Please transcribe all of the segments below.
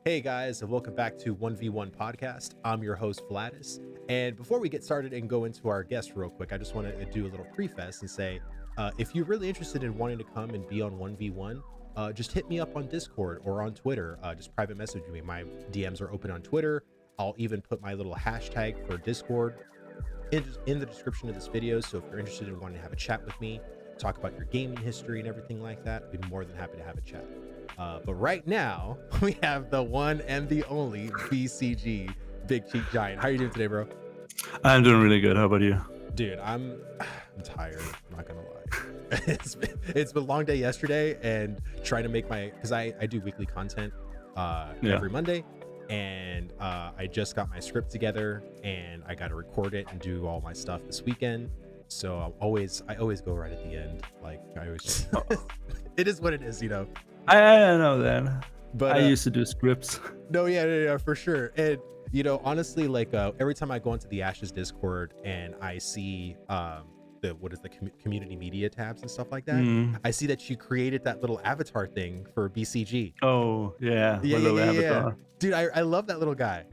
Hey guys, and welcome back to 1v1 Podcast. I'm your host, Vlhadus. And before we get started and go into our guest real quick, I just want to do a little preface and say, if you're really interested in wanting to come and be on 1v1, just hit me up on Discord or on Twitter. Just private message me. My DMs are open on Twitter. I'll even put my little hashtag for Discord in the description of this video. So if you're interested in wanting to have a chat with me, talk about your gaming history and everything like that, I'd be more than happy to have a chat. But right now, we have the one and the only BCG Big Cheek Giant. How are you doing today, bro? I'm doing really good. How about you? Dude, I'm tired. I'm not gonna lie. It's been a long day yesterday, and trying to make because I do weekly content every Monday, and I just got my script together, and I got to record it and do all my stuff this weekend. So I always go right at the end. Like I always just, it is what it is, you know. I know that, but I used to do scripts. No, yeah, for sure. And you know, honestly, like every time I go into the Ashes Discord and I see the community media tabs and stuff like that, I see that you created that little avatar thing for BCG. Oh yeah, little avatar. Dude, I love that little guy.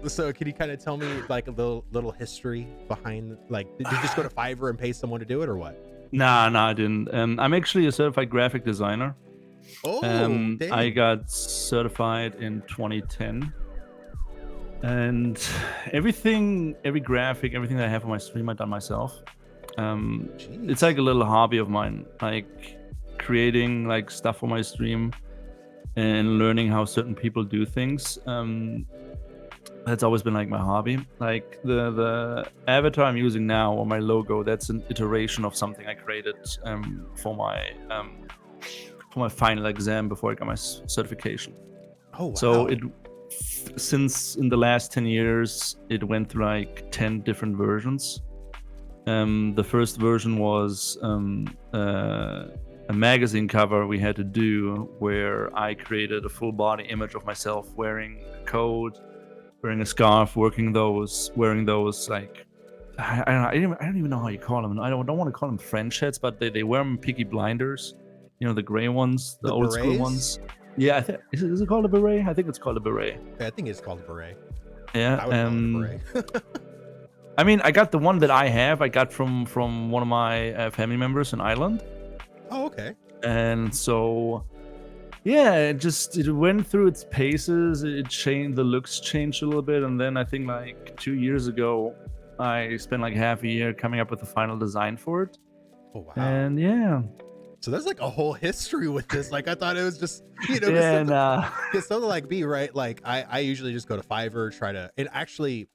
So can you kind of tell me like a little history behind, like, did you just go to Fiverr and pay someone to do it or what? Nah, I didn't. I'm actually a certified graphic designer. Oh, I got certified in 2010, and every graphic, everything that I have on my stream, I've done myself. It's like a little hobby of mine, like creating like stuff for my stream and learning how certain people do things. That's always been like my hobby. Like the avatar I'm using now, or my logo, that's an iteration of something I created for my final exam before I got my certification. Oh, wow. So since in the last 10 years, it went through like 10 different versions. The first version was a magazine cover we had to do where I created a full body image of myself wearing a coat, wearing a scarf, wearing those like I don't even know how you call them. I don't want to call them French hats, but they wear them Peaky Blinders. You know, the gray ones, the old school ones. Yeah, is it called a beret? I think it's called a beret. Yeah, I think it's called a beret. Yeah, I would call it a beret. I mean, I got the one that I have. I got from one of my family members in Ireland. Oh, okay. And so, yeah, it went through its paces. It changed, the looks changed a little bit, and then I think like 2 years ago, I spent like half a year coming up with the final design for it. Oh wow! And yeah. So there's like a whole history with this. Like I thought it was just, you know, because something like me, right? Like I usually just go to Fiverr, and actually,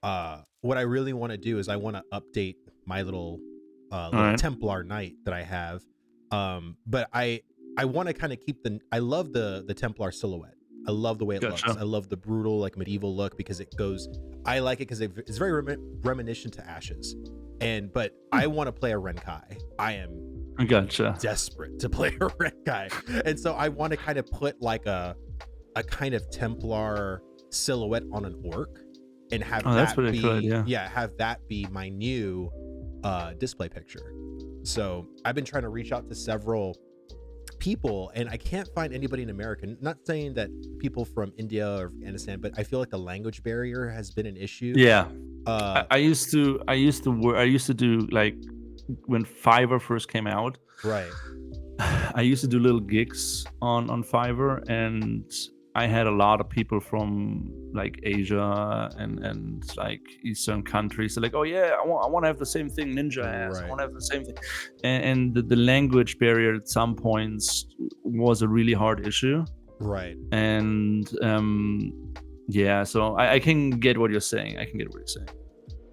what I really want to do is I want to update my little Templar Knight that I have. But I want to kind of keep I love the Templar silhouette. I love the way it looks. I love the brutal, like medieval look because I like it because it's very reminiscent to Ashes. But I want to play a Renkai. I am desperate to play a Renkai. And so I want to kind of put like a kind of Templar silhouette on an orc and have have that be my new display picture. So I've been trying to reach out to several people and I can't find anybody in America. Not saying that people from India or Afghanistan, but I feel like the language barrier has been an issue. Yeah. I used to do, like, when Fiverr first came out, right? I used to do little gigs on Fiverr, and I had a lot of people from like Asia and like Eastern countries. So like, oh yeah, I want to have the same thing Ninja has. Right. I want to have the same thing, and the language barrier at some points was a really hard issue. Right. And yeah, so I can get what you're saying.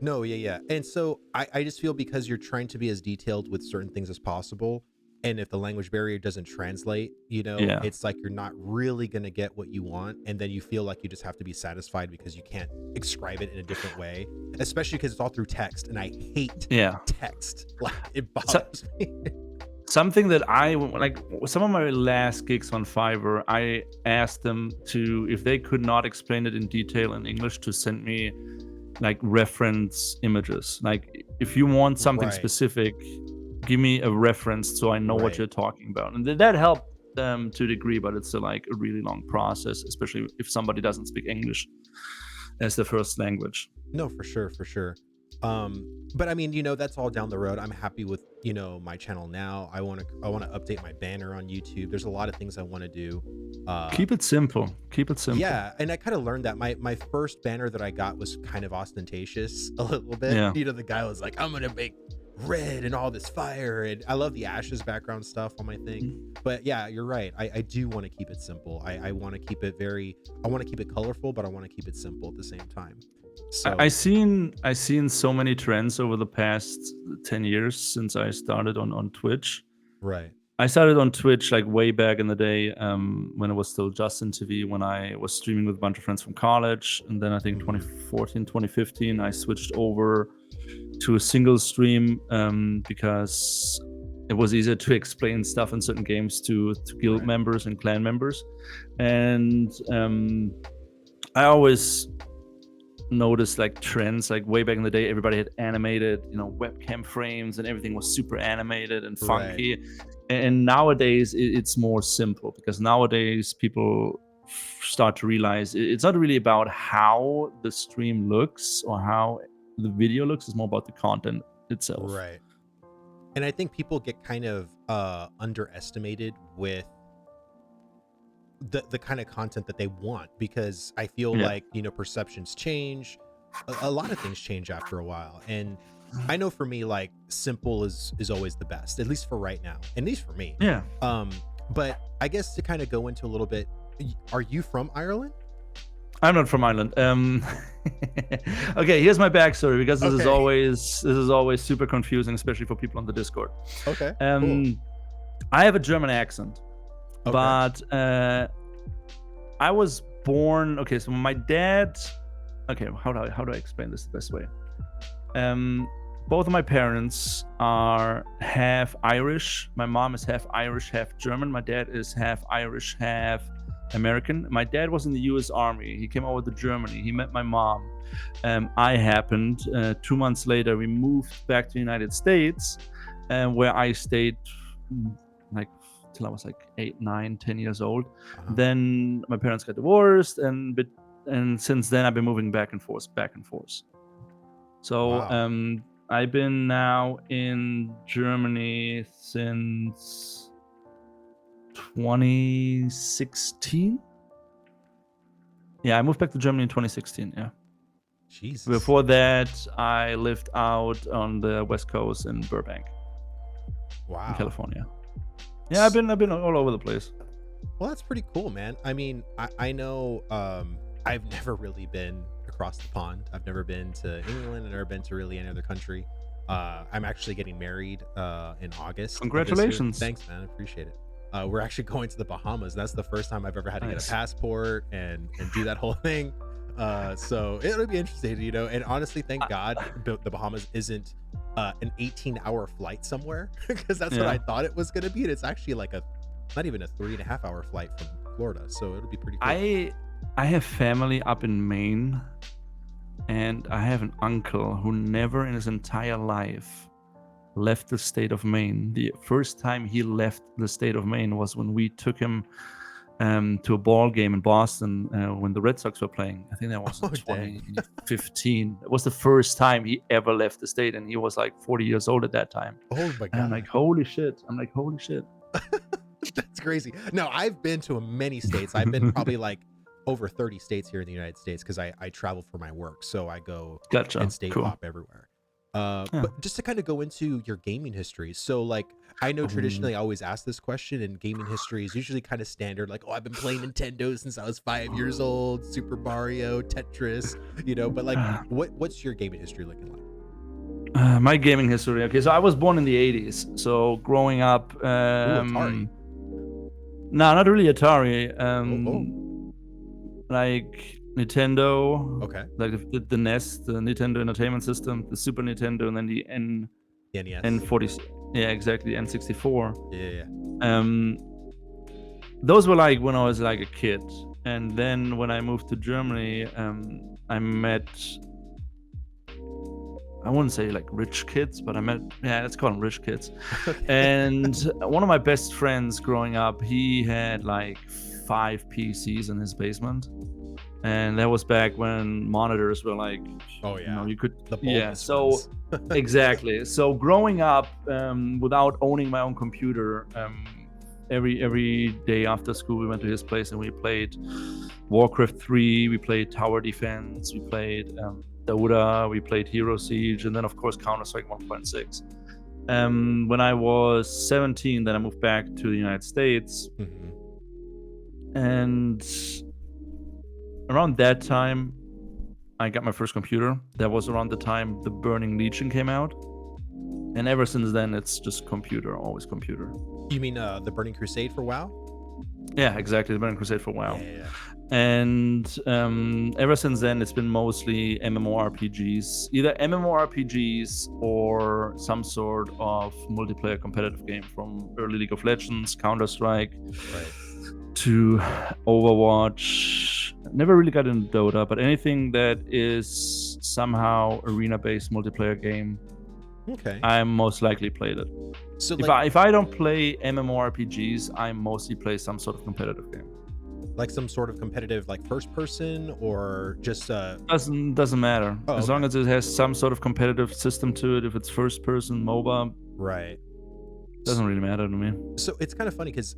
No, yeah. And so I just feel because you're trying to be as detailed with certain things as possible, and if the language barrier doesn't translate, you know, it's like you're not really going to get what you want, and then you feel like you just have to be satisfied because you can't describe it in a different way, especially because it's all through text, and I hate text. Like, it bothers me. Something that I like, some of my last gigs on Fiverr, I asked them to, if they could not explain it in detail in English, to send me like reference images. Like, if you want something specific, give me a reference so I know what you're talking about. And that helped to a degree, but it's still like a really long process, especially if somebody doesn't speak English as their first language. No, for sure, for sure. But I mean, you know, that's all down the road. I'm happy with, you know, my channel now. I want to update my banner on YouTube. There's a lot of things I want to do. Keep it simple. Keep it simple. Yeah, and I kind of learned that my first banner that I got was kind of ostentatious a little bit. Yeah. You know, the guy was like, I'm gonna make red and all this fire, and I love the ashes background stuff on my thing. But yeah, you're right. I do want to keep it simple. I want to keep it I want to keep it colorful, but I want to keep it simple at the same time. So I seen so many trends over the past 10 years since I started on Twitch. right. I started on Twitch like way back in the day, when it was still Justin TV, when I was streaming with a bunch of friends from college. And then I think 2014, 2015, I switched over to a single stream because it was easier to explain stuff in certain games to guild members and clan members. And I always noticed like trends, like way back in the day, everybody had animated, you know, webcam frames and everything was super animated and funky. And nowadays it's more simple, because nowadays people start to realize it's not really about how the stream looks or how the video looks. It's more about the content itself. Right. And I think people get kind of underestimated with the kind of content that they want, because I feel like, you know, perceptions change. A lot of things change after a while. And I know for me, like, simple is always the best, at least for right now, at least for me. Yeah. But I guess to kind of go into a little bit, are you from Ireland? I'm not from Ireland. Okay, here's my backstory, because this is always super confusing, especially for people on the Discord. Okay. Cool. I have a German accent, but I was born. Okay, so my dad. Okay, how do I explain this the best way? Both of my parents are half Irish. My mom is half Irish, half German. My dad is half Irish, half American. My dad was in the US Army. He came over to Germany. He met my mom. I happened 2 months later. We moved back to the United States, where I stayed like till I was like 8, 9, 10 years old. Then my parents got divorced, and since then I've been moving back and forth. So I've been now in Germany since 2016. Yeah, I moved back to Germany in 2016. Yeah. Jesus. Before that, I lived out on the West Coast in Burbank. Wow. In California. Yeah, I've been all over the place. Well, that's pretty cool, man. I mean, I know I've never really been across the pond. I've never been to England. I've never been to really any other country. I'm actually getting married in August. Congratulations. Thanks, man. I appreciate it. We're actually going to the Bahamas. That's the first time I've ever had to get a passport and do that whole thing. So it'll be interesting, you know. And honestly, thank God the Bahamas isn't an 18-hour flight somewhere, because that's what I thought it was going to be. And it's actually like not even a 3.5-hour flight from Florida. So it'll be pretty cool. I have family up in Maine, and I have an uncle who never in his entire life left the state of Maine. The first time he left the state of Maine was when we took him to a ball game in Boston when the Red Sox were playing. I think that was in 2015. It was the first time he ever left the state, and he was like 40 years old at that time. Oh my God. And I'm like, holy shit. That's crazy. No, I've been to many states. I've been probably like over 30 states here in the United States, because I travel for my work. So I go and state hop everywhere. But just to kind of go into your gaming history. So like, I know traditionally I always ask this question, and gaming history is usually kind of standard. Like, I've been playing Nintendo since I was 5 years old, Super Mario, Tetris, you know, but like, what's your gaming history looking like? My gaming history. Okay, so I was born in the 80s. So growing up, Atari. No, not really Atari. Like Nintendo. Okay. Like the NES, the Nintendo Entertainment System, the Super Nintendo, and then the NES. N40. Yeah, exactly. N64. Yeah. Those were like when I was like a kid, and then when I moved to Germany, I met I wouldn't say like rich kids, but let's call them rich kids. And one of my best friends growing up, he had like 5 PCs in his basement. And that was back when monitors were like, oh yeah, you could, so exactly. So growing up without owning my own computer, every day after school we went to his place and we played Warcraft 3, we played Tower Defense, we played Dota, we played Hero Siege, and then of course Counter-Strike 1.6. When I was 17, then I moved back to the United States. And around that time, I got my first computer. That was around the time the Burning Legion came out. And ever since then, it's just computer, always computer. You mean the Burning Crusade for WoW? Yeah, exactly. The Burning Crusade for WoW. Yeah. And ever since then, it's been mostly MMORPGs, either MMORPGs or some sort of multiplayer competitive game, from early League of Legends, Counter-Strike, to Overwatch. Never really got into Dota, but anything that is somehow arena-based multiplayer game, I most likely played it. So if I don't play MMORPGs, I mostly play some sort of competitive game. Like some sort of competitive, like first person, or just doesn't matter. As long as it has some sort of competitive system to it. If it's first person, MOBA, doesn't really matter to me. So it's kind of funny because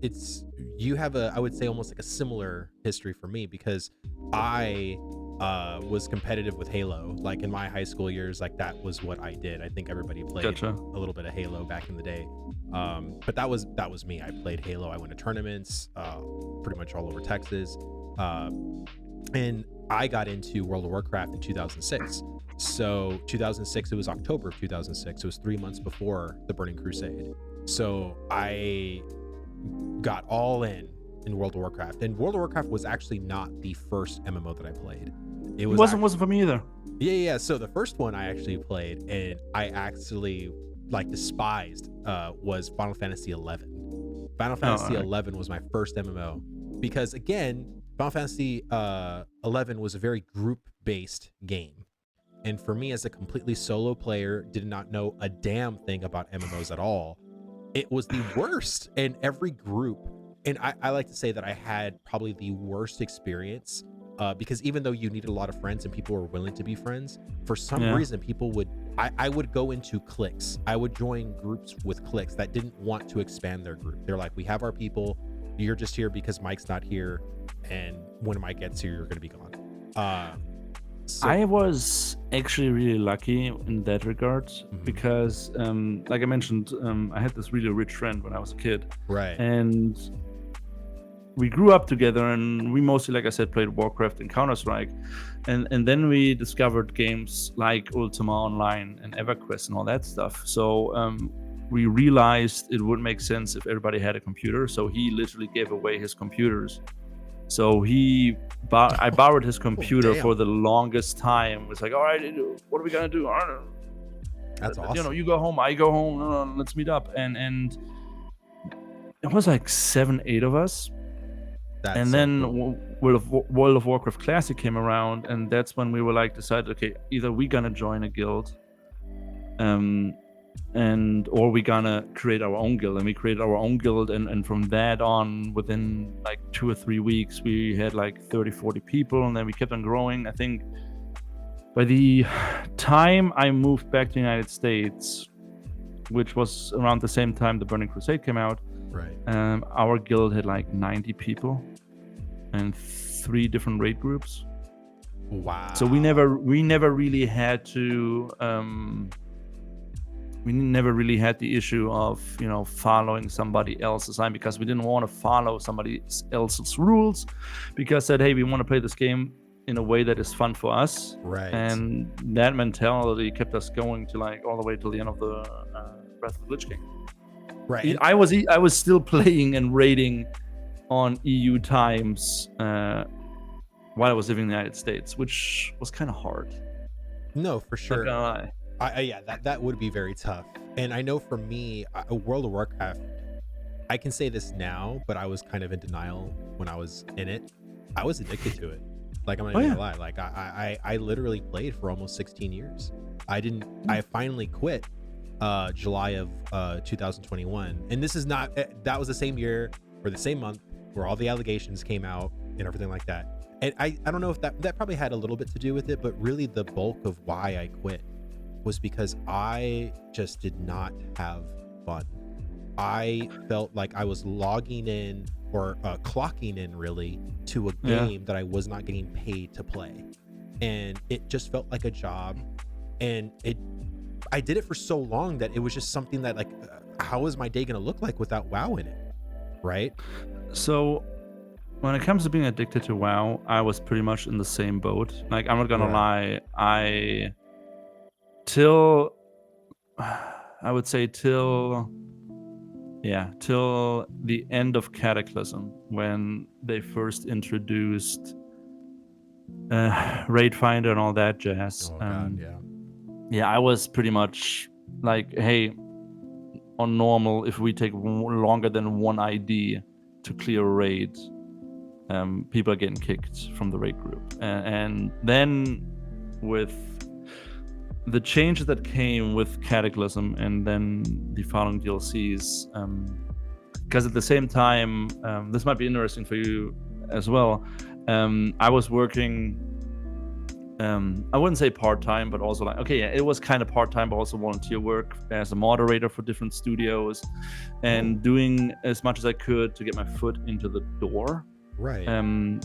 you have I would say almost like a similar history for me, because I was competitive with Halo. Like in my high school years, like that was what I did. I think everybody played a little bit of Halo back in the day. But that was me. I played Halo. I went to tournaments pretty much all over Texas. And I got into World of Warcraft in 2006. So 2006, it was October of 2006. It was 3 months before the Burning Crusade. So I got all in World of Warcraft. And World of Warcraft was actually not the first MMO that I played. It wasn't for me either. Yeah. So the first one I actually played and I actually like despised was Final Fantasy 11. Final Fantasy 11 was my first MMO because, again, Final Fantasy 11 was a very group-based game. And for me, as a completely solo player, did not know a damn thing about MMOs at all. It was the worst. And every group, and I like to say that I had probably the worst experience because even though you needed a lot of friends and people were willing to be friends, for some reason, people would, I would go into cliques. I would join groups with cliques that didn't want to expand their group. They're like, we have our people. You're just here because Mike's not here. And when Mike gets here, you're going to be gone. So I was actually really lucky in that regard because, like I mentioned, I had this really rich friend when I was a kid. Right. And we grew up together and we mostly, like I said, played Warcraft and Counter-Strike. And then we discovered games like Ultima Online and EverQuest and all that stuff. So we realized it would make sense if everybody had a computer. So he literally gave away his computers. So I borrowed his computer for the longest time. It was like, all right, what are we gonna do? That's awesome. You go home, I go home. Let's meet up. And it was like 7-8 of us. And then World of Warcraft Classic came around, and that's when we were like decided, okay, either we're gonna join a guild, or we're gonna create our own guild. And we created our own guild, and from that on, within like 2 or 3 weeks, we had like 30-40 people, and then we kept on growing. I think by the time I moved back to the United States, which was around the same time the Burning Crusade came out, our guild had like 90 people and 3 different raid groups. Wow. So we never really had to we never really had the issue of following somebody else's line, because we didn't want to follow somebody else's rules, because said, hey, we want to play this game in a way that is fun for us. Right. And that mentality kept us going to like all the way till the end of the Breath of the Lich game. Right. I was still playing and raiding on EU times while I was living in the United States, which was kind of hard. No, for sure. Not gonna lie. Yeah, that would be very tough. And I know for me, World of Warcraft, I can say this now, but I was kind of in denial when I was in it. I was addicted to it. Like, I'm not even gonna lie. Like, I literally played for almost 16 years. I finally quit July of 2021, and this is not, that was the same year or the same month where all the allegations came out and everything like that. And I don't know if that probably had a little bit to do with it, but really the bulk of why I quit was because I just did not have fun. I felt like I was logging in or clocking in really to a game that I was not getting paid to play, and it just felt like a job. And I did it for so long that it was just something that, like, how is my day gonna look like without WoW in it, right? So when it comes to being addicted to WoW, I was pretty much in the same boat. Like, I'm not gonna lie, till the end of Cataclysm, when they first introduced Raid Finder and all that jazz. Oh God, yeah, I was pretty much like, hey, on normal, if we take longer than one ID to clear a raid, people are getting kicked from the raid group. And then with the changes that came with Cataclysm and then the following DLCs, because at the same time, this might be interesting for you as well, I was working, I wouldn't say part-time, but also like, okay, yeah, it was kind of part-time, but also volunteer work as a moderator for different studios, and doing as much as I could to get my foot into the door. Right. On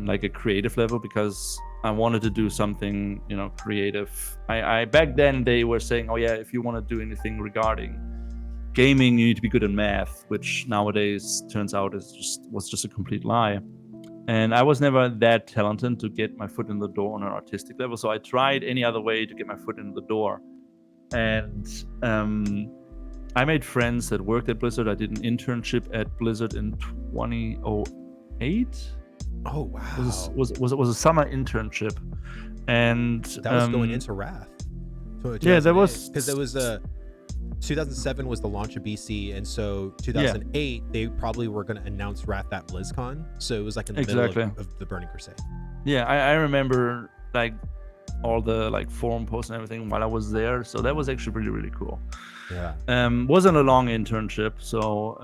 like a creative level, because I wanted to do something, creative. I back then they were saying, oh yeah, if you want to do anything regarding gaming, you need to be good at math, which nowadays turns out was just a complete lie. And I was never that talented to get my foot in the door on an artistic level, so I tried any other way to get my foot in the door. And I made friends that worked at Blizzard. I did an internship at Blizzard in 2008. Oh wow! It was a summer internship, and that was going into Wrath. So yeah, that was because there was 2007 was the launch of BC, and so 2008 they probably were going to announce Wrath at BlizzCon. So it was like in the middle of the Burning Crusade. Yeah, I remember like all the like forum posts and everything while I was there. So that was actually really, really cool. Yeah. Wasn't a long internship, so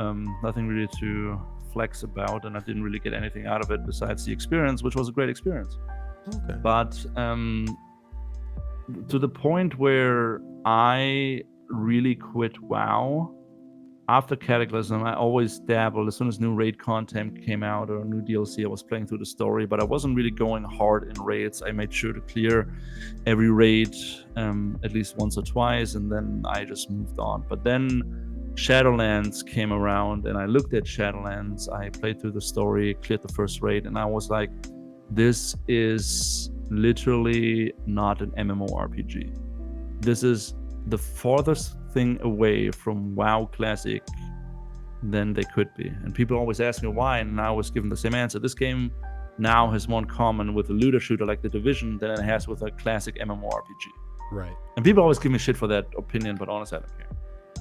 nothing really to flex about, and I didn't really get anything out of it besides the experience, which was a great experience. Okay. But to the point where I really quit WoW after Cataclysm, I always dabbled. As soon as new raid content came out or new DLC, I was playing through the story, but I wasn't really going hard in raids. I made sure to clear every raid at least once or twice, and then I just moved on. But then Shadowlands came around, and I looked at Shadowlands. I played through the story, cleared the first raid, and I was like, this is literally not an MMORPG. This is the farthest thing away from WoW Classic than they could be. And people always ask me why, and I was given the same answer. This game now has more in common with a looter shooter like The Division than it has with a classic MMORPG. Right. And people always give me shit for that opinion, but honestly, I don't care.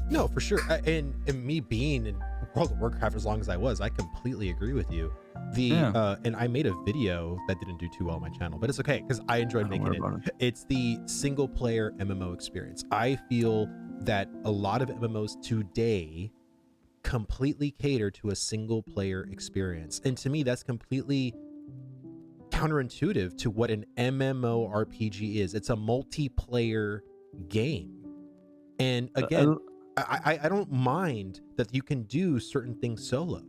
No, for sure. And me being in World of Warcraft as long as I was, I completely agree with you. And I made a video that didn't do too well on my channel, but it's okay because I enjoyed making it. It's the single player MMO experience. I feel that a lot of MMOs today completely cater to a single player experience. And to me, that's completely counterintuitive to what an MMORPG is. It's a multiplayer game. And again, I don't mind that you can do certain things solo,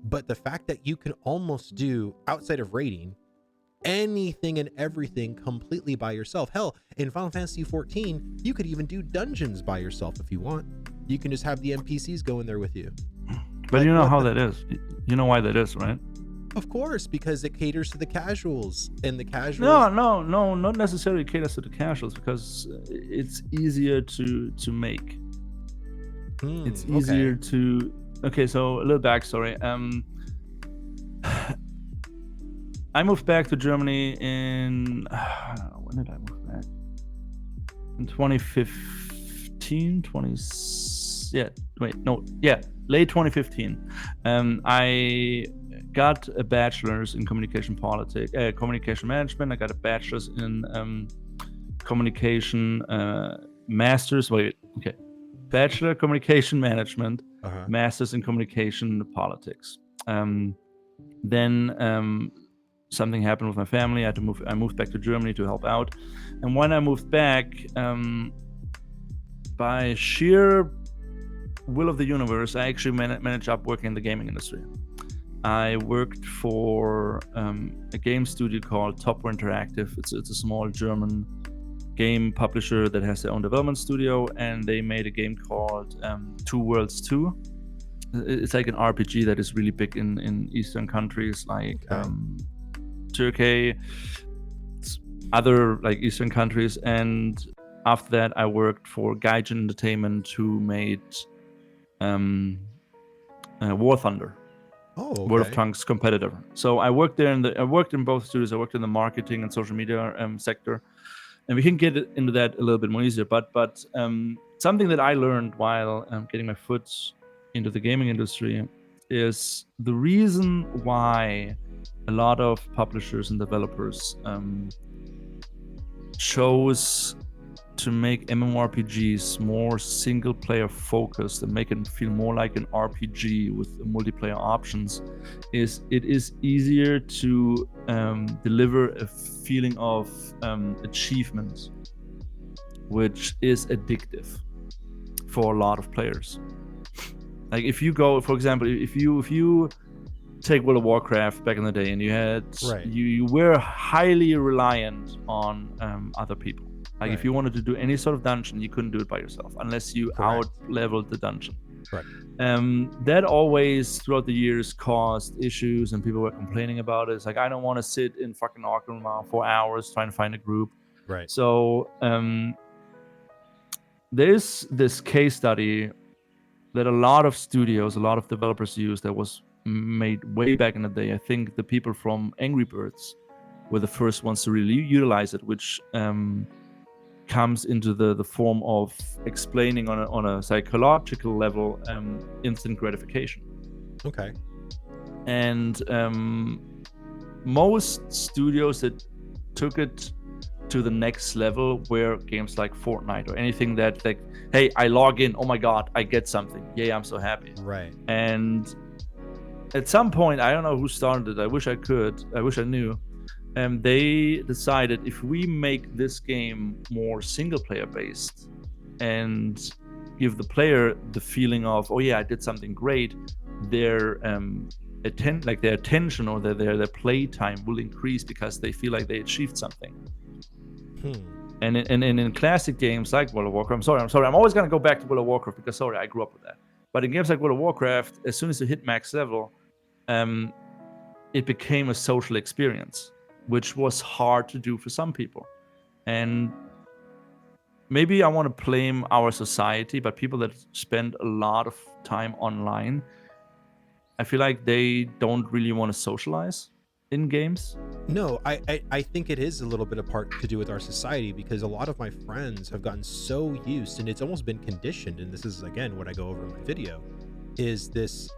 but the fact that you can almost do, outside of raiding, anything and everything completely by yourself. Hell, in Final Fantasy 14, you could even do dungeons by yourself if you want. You can just have the NPCs go in there with you. But you know how that is. You know why that is, right? Of course, because it caters to the casuals, and the casuals. No, not necessarily caters to the casuals, because it's easier to make. It's easier to. Okay, so a little backstory. I moved back to Germany in. When did I move back? In 2015, late 2015. I got a bachelor's in communication management. I got a bachelor's in communication, bachelor communication management, master's in communication politics. Then something happened with my family. I moved back to Germany to help out, and when I moved back, by sheer will of the universe, I actually managed up working in the gaming industry. I worked for a game studio called Top Interactive. It's a small German game publisher that has their own development studio, and they made a game called Two Worlds 2. It's like an RPG that is really big in Eastern countries like Turkey, other like Eastern countries. And after that, I worked for Gaijin Entertainment, who made War Thunder. World of Tanks competitor. So I worked there I worked in both studios. I worked in the marketing and social media sector, and we can get into that a little bit more easier. But something that I learned while getting my foot into the gaming industry is the reason why a lot of publishers and developers chose to make MMORPGs more single player focused and make it feel more like an RPG with multiplayer options is it is easier to deliver a feeling of achievement, which is addictive for a lot of players. Like if you go, for example, if you take World of Warcraft back in the day, and you were highly reliant on other people. Like if you wanted to do any sort of dungeon, you couldn't do it by yourself unless you out-leveled the dungeon. That always, throughout the years, caused issues, and people were complaining about it. It's like, I don't want to sit in fucking Orgrimmar for hours trying to find a group. So there's this case study that a lot of studios, a lot of developers use that was made way back in the day. I think the people from Angry Birds were the first ones to really utilize it, which comes into the form of explaining on a psychological level instant gratification. And most studios that took it to the next level were games like Fortnite or anything that, like, hey, I log in, oh my god, I get something, yay, I'm so happy. And at some point, I don't know who started it, I wish I knew, they decided, if we make this game more single player based and give the player the feeling of, oh yeah, I did something great, their attention or their play time will increase because they feel like they achieved something. And in classic games like World of Warcraft, I'm sorry, I'm always gonna go back to World of Warcraft because I grew up with that. But in games like World of Warcraft, as soon as you hit max level, it became a social experience, which was hard to do for some people. And maybe I want to blame our society, but people that spend a lot of time online, I feel like they don't really want to socialize in games. No, I think it is a little bit of part to do with our society, because a lot of my friends have gotten so used, and it's almost been conditioned, and this is again what I go over in my video, is this,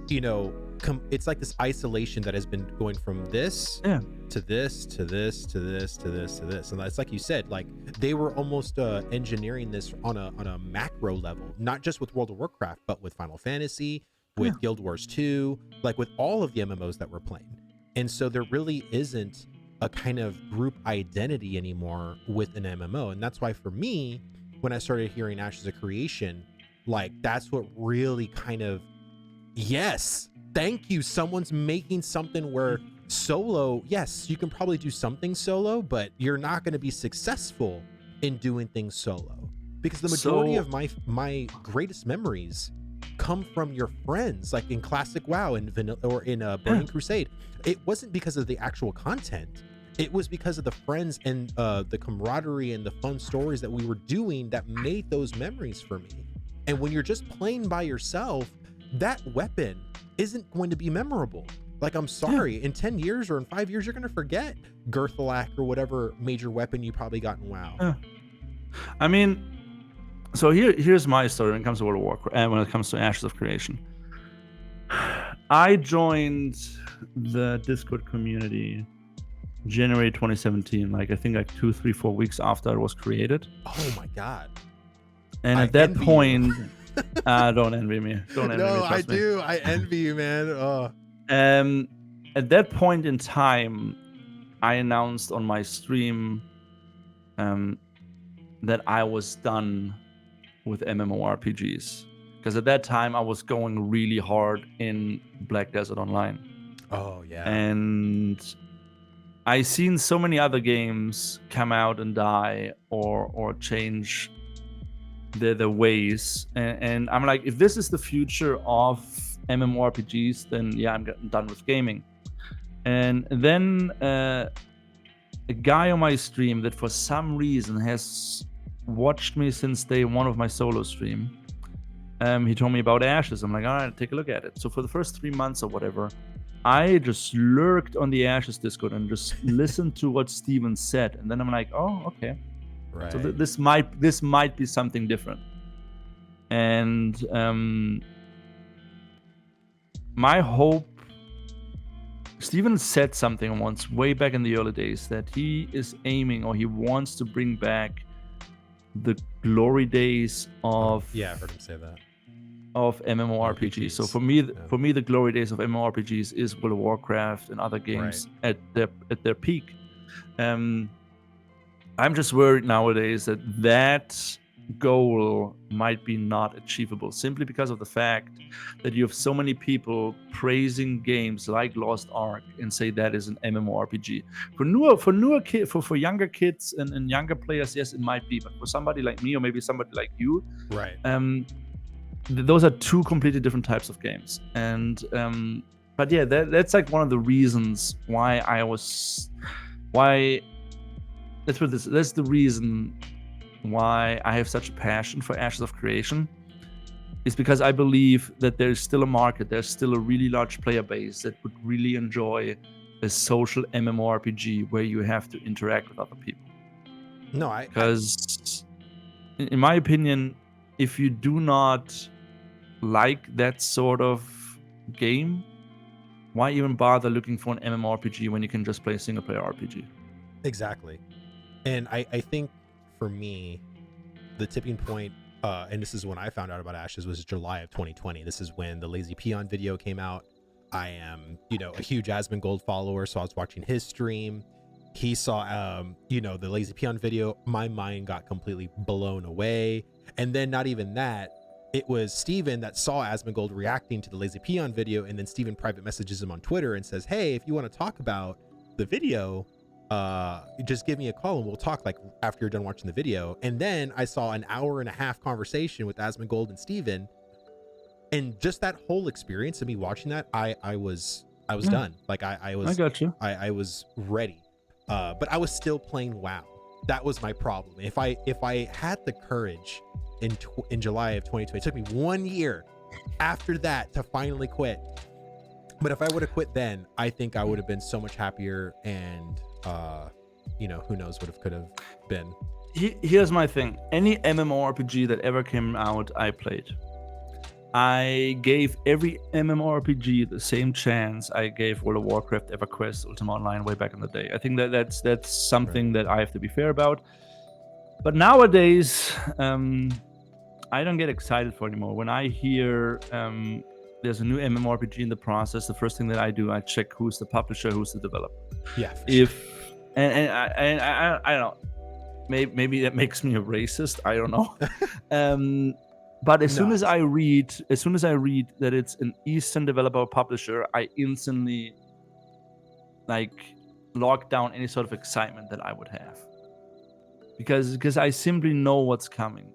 it's like this isolation that has been going from this to this to this to this to this to this, and it's like you said, like they were almost engineering this on a macro level, not just with World of Warcraft, but with Final Fantasy, with Guild Wars 2, like with all of the MMOs that we're playing. And so there really isn't a kind of group identity anymore with an MMO. And that's why for me, when I started hearing Ashes of Creation, like that's what really kind of, yes, thank you. Someone's making something where solo, yes, you can probably do something solo, but you're not going to be successful in doing things solo. Because the majority of my greatest memories come from your friends, like in classic WoW and vanilla, or in Burning Crusade. It wasn't because of the actual content, it was because of the friends and the camaraderie and the fun stories that we were doing that made those memories for me. And when you're just playing by yourself, that weapon isn't going to be memorable. Like, I'm sorry, in 10 years or in 5 years, you're going to forget Gerthalak or whatever major weapon you probably got in WoW. I mean, So here's my story when it comes to World of Warcraft and when it comes to Ashes of Creation. I joined the Discord community January 2017, like I think like 2, 3, 4 weeks after it was created. Oh my god! And at that point, don't envy me. Don't envy me. No, I do. I envy you, man. Oh. At that point in time, I announced on my stream that I was done with MMORPGs, because at that time I was going really hard in Black Desert Online. Oh yeah. And I seen so many other games come out and die or change their ways, and I'm like, if this is the future of MMORPGs, then yeah, I'm done with gaming. And then a guy on my stream that for some reason has watched me since day one of my solo stream, he told me about Ashes. I'm like, all right, take a look at it. So for the first 3 months or whatever, I just lurked on the Ashes Discord and just listened to what Steven said, and then I'm like, oh, okay, right. So this might be something different. And my hope, Steven said something once way back in the early days that he is aiming, or he wants to bring back the glory days of I heard him say that, of MMORPGs. So for me, the glory days of MMORPGs is World of Warcraft and other games at their peak. I'm just worried nowadays that goal might be not achievable, simply because of the fact that you have so many people praising games like Lost Ark and say that is an MMORPG. For younger kids and younger players, yes, it might be, but for somebody like me or maybe somebody like you, right, those are two completely different types of games. And but yeah, that's like one of the reasons why that's the reason why I have such a passion for Ashes of Creation, is because I believe that there's still a market, there's still a really large player base that would really enjoy a social MMORPG where you have to interact with other people. No, because in my opinion, if you do not like that sort of game, why even bother looking for an MMORPG when you can just play a single player RPG? Exactly. And I think for me, the tipping point, and this is when I found out about Ashes, was July of 2020. This is when the Lazy Peon video came out. I am, a huge Asmongold follower, so I was watching his stream. He saw, the Lazy Peon video. My mind got completely blown away. And then not even that, it was Steven that saw Asmongold reacting to the Lazy Peon video, and then Steven private messages him on Twitter and says, hey, if you want to talk about the video, just give me a call and we'll talk like after you're done watching the video. And then I saw an 1.5-hour conversation with Asmongold and Steven, and just that whole experience of me watching that, I was done. Like I got you. I was ready. But I was still playing WoW. That was my problem. If I had the courage in July of 2020, it took me 1 year after that to finally quit. But if I would have quit then, I think I would have been so much happier, and who knows what it could have been. Here's my thing. Any MMORPG that ever came out, I played. I gave every MMORPG the same chance I gave World of Warcraft, EverQuest, Ultima Online way back in the day. I think that's something that I have to be fair about. But nowadays, I don't get excited for anymore. When I hear there's a new MMORPG in the process, the first thing that I do, I check who's the publisher, who's the developer. Yeah. And I don't know. Maybe that makes me a racist. I don't know. But as soon as I read that it's an Eastern developer or publisher, I instantly lock down any sort of excitement that I would have. Because I simply know what's coming.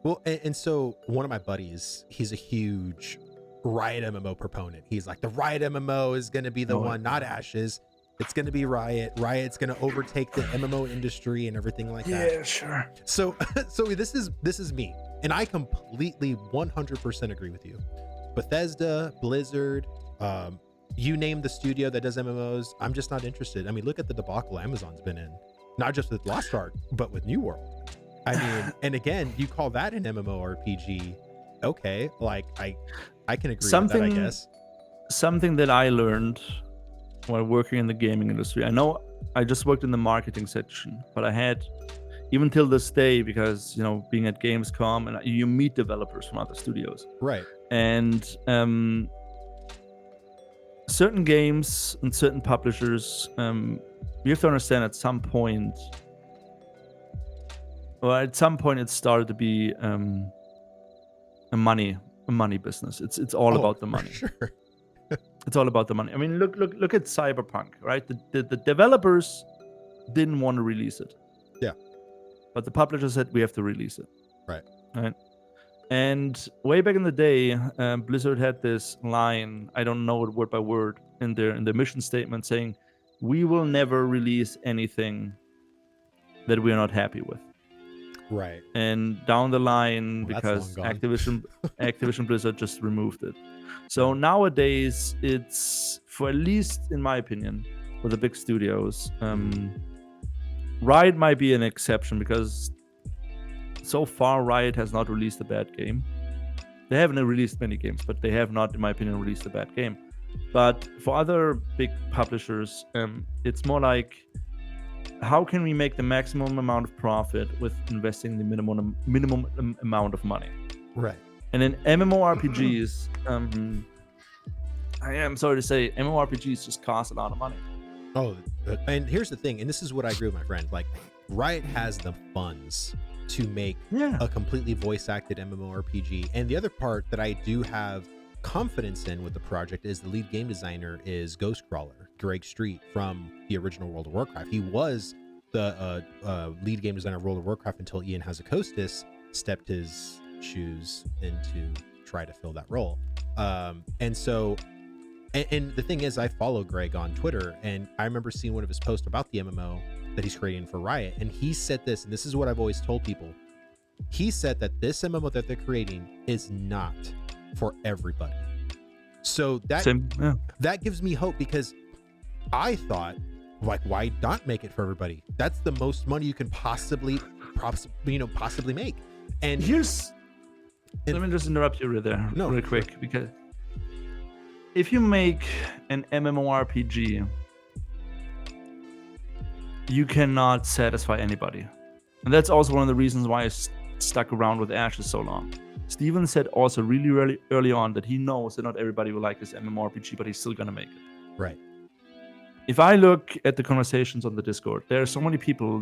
Well, and so one of my buddies, he's a huge Riot MMO proponent. He's like, the Riot MMO is going to be the one, not Ashes. It's going to be Riot. Riot's going to overtake the MMO industry and everything like that. Yeah, sure. So this is me, and I completely 100% agree with you. Bethesda, Blizzard, you name the studio that does MMOs, I'm just not interested. I mean, look at the debacle Amazon's been in, not just with Lost Ark, but with New World. I mean, and again, you call that an MMORPG? Okay, like I can agree with that, I guess. Something that I learned while working in the gaming industry. I know I just worked in the marketing section, but I had, even till this day, because being at Gamescom and you meet developers from other studios, right? And certain games and certain publishers, you have to understand at some point it started to be a money business. It's all about the money. Sure. It's all about the money. I mean, look at Cyberpunk, right? The developers didn't want to release it. Yeah. But the publisher said we have to release it. Right. Right. And way back in the day, Blizzard had this line, I don't know it word by word, in their mission statement saying, "We will never release anything that we're not happy with." Right. And down the line, because Activision Blizzard just removed it. So nowadays, it's, for at least in my opinion, for the big studios, Riot might be an exception, because so far Riot has not released a bad game. They haven't released many games, but they have not, in my opinion, released a bad game. But for other big publishers, it's more like, how can we make the maximum amount of profit with investing the minimum amount of money? Right. And in MMORPGs, I am sorry to say, MMORPGs just cost a lot of money. Oh, and here's the thing, and this is what I agree with my friend. Like, Riot has the funds to make a completely voice-acted MMORPG. And the other part that I do have confidence in with the project is the lead game designer is Ghostcrawler, Greg Street, from the original World of Warcraft. He was the lead game designer of World of Warcraft until Ian Hazzikostas stepped his shoes in to try to fill that role. And so, and the thing is, I follow Greg on Twitter, and I remember seeing one of his posts about the MMO that he's creating for Riot, and he said this, and this is what I've always told people. He said that this MMO that they're creating is not for everybody. So that gives me hope, because I thought, like, why not make it for everybody? That's the most money you can possibly make. And let me just interrupt you real quick, because if you make an MMORPG, you cannot satisfy anybody. And that's also one of the reasons why I stuck around with Ashes so long. Steven said also really early on that he knows that not everybody will like this MMORPG, but he's still gonna make it. Right. If I look at the conversations on the Discord, there are so many people,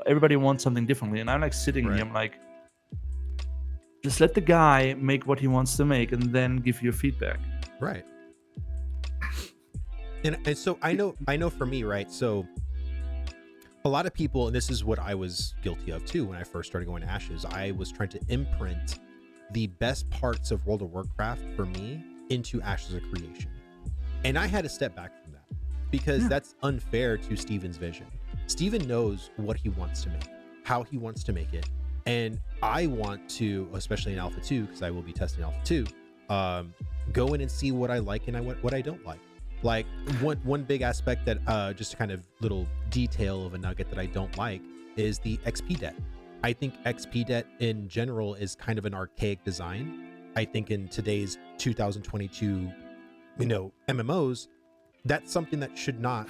everybody wants something differently. And I'm like sitting here, I'm like, just let the guy make what he wants to make and then give you feedback. Right. And so I know for me, right? So a lot of people, and this is what I was guilty of too when I first started going to Ashes, I was trying to imprint the best parts of World of Warcraft for me into Ashes of Creation. And I had to step back from that, because that's unfair to Steven's vision. Steven knows what he wants to make, how he wants to make it. And I want to, especially in Alpha 2, because I will be testing Alpha 2, go in and see what I like and what I don't like. Like one big aspect that just kind of little detail of a nugget that I don't like is the XP debt. I think XP debt in general is kind of an archaic design. I think in today's 2022, MMOs, that's something that should not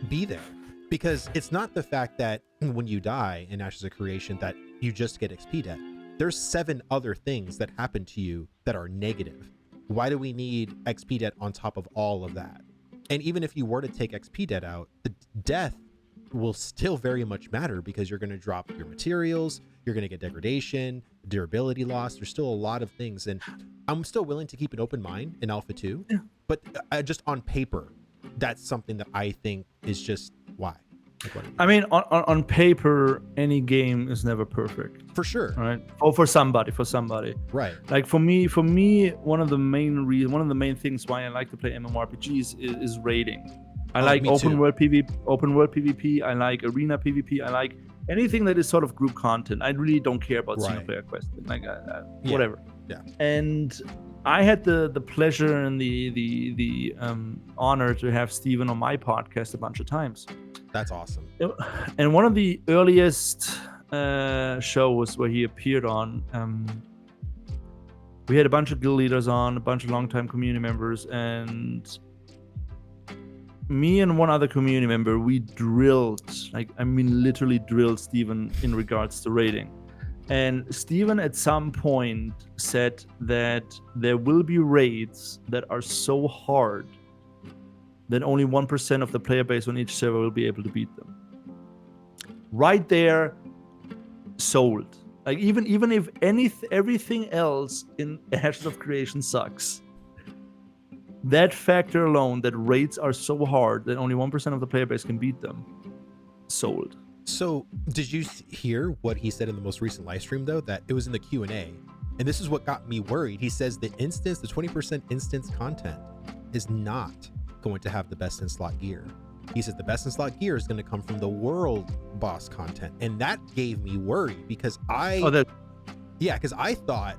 be there, because it's not the fact that when you die in Ashes of Creation that you just get XP debt. There's 7 other things that happen to you that are negative. Why do we need XP debt on top of all of that? And even if you were to take XP debt out, the death will still very much matter, because you're going to drop your materials, you're going to get degradation, durability loss. There's still a lot of things, and I'm still willing to keep an open mind in Alpha 2, but just on paper, that's something that I think is just why. I mean, on paper, any game is never perfect. For sure. Right? Or for somebody. Right. Like for me, one of the main things why I like to play MMORPGs is raiding. I like open world PvP. I like arena PvP. I like anything that is sort of group content. I really don't care about single player quests. Like whatever. Yeah. And I had the pleasure and the honor to have Steven on my podcast a bunch of times. That's awesome. And one of the earliest shows where he appeared on, we had a bunch of guild leaders on, a bunch of longtime community members, and me and one other community member, we drilled, literally drilled Steven in regards to raiding. And Steven at some point said that there will be raids that are so hard that only 1% of the player base on each server will be able to beat them. Right there, sold. Like even if everything else in Ashes of Creation sucks, that factor alone, that raids are so hard that only 1% of the player base can beat them, sold. So did you hear what he said in the most recent live stream, though? That it was in the Q&A, and this is what got me worried. He says the 20% instance content is not going to have the best in slot gear. He says the best in slot gear is going to come from the world boss content, and that gave me worry because I thought,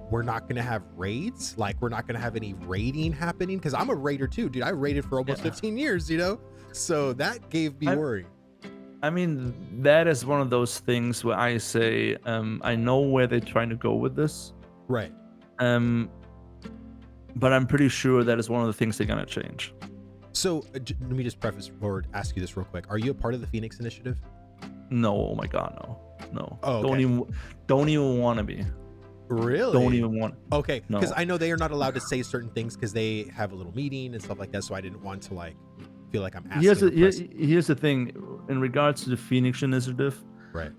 we're not going to have raids, like we're not going to have any raiding happening, because I'm a raider too, dude. I raided for almost 15 years, so that gave me worry. I mean, that is one of those things where I say, I know where they're trying to go with this, right? But I'm pretty sure that is one of the things they're gonna change. So let me just preface or ask you this real quick: are you a part of the Phoenix Initiative? No, oh my god, no. Oh, okay. Don't even want to be. Really? Don't even want. Okay, because I know they are not allowed to say certain things because they have a little meeting and stuff like that. So I didn't want to feel like I'm asking. Here's the thing, in regards to the Phoenix Initiative. Right.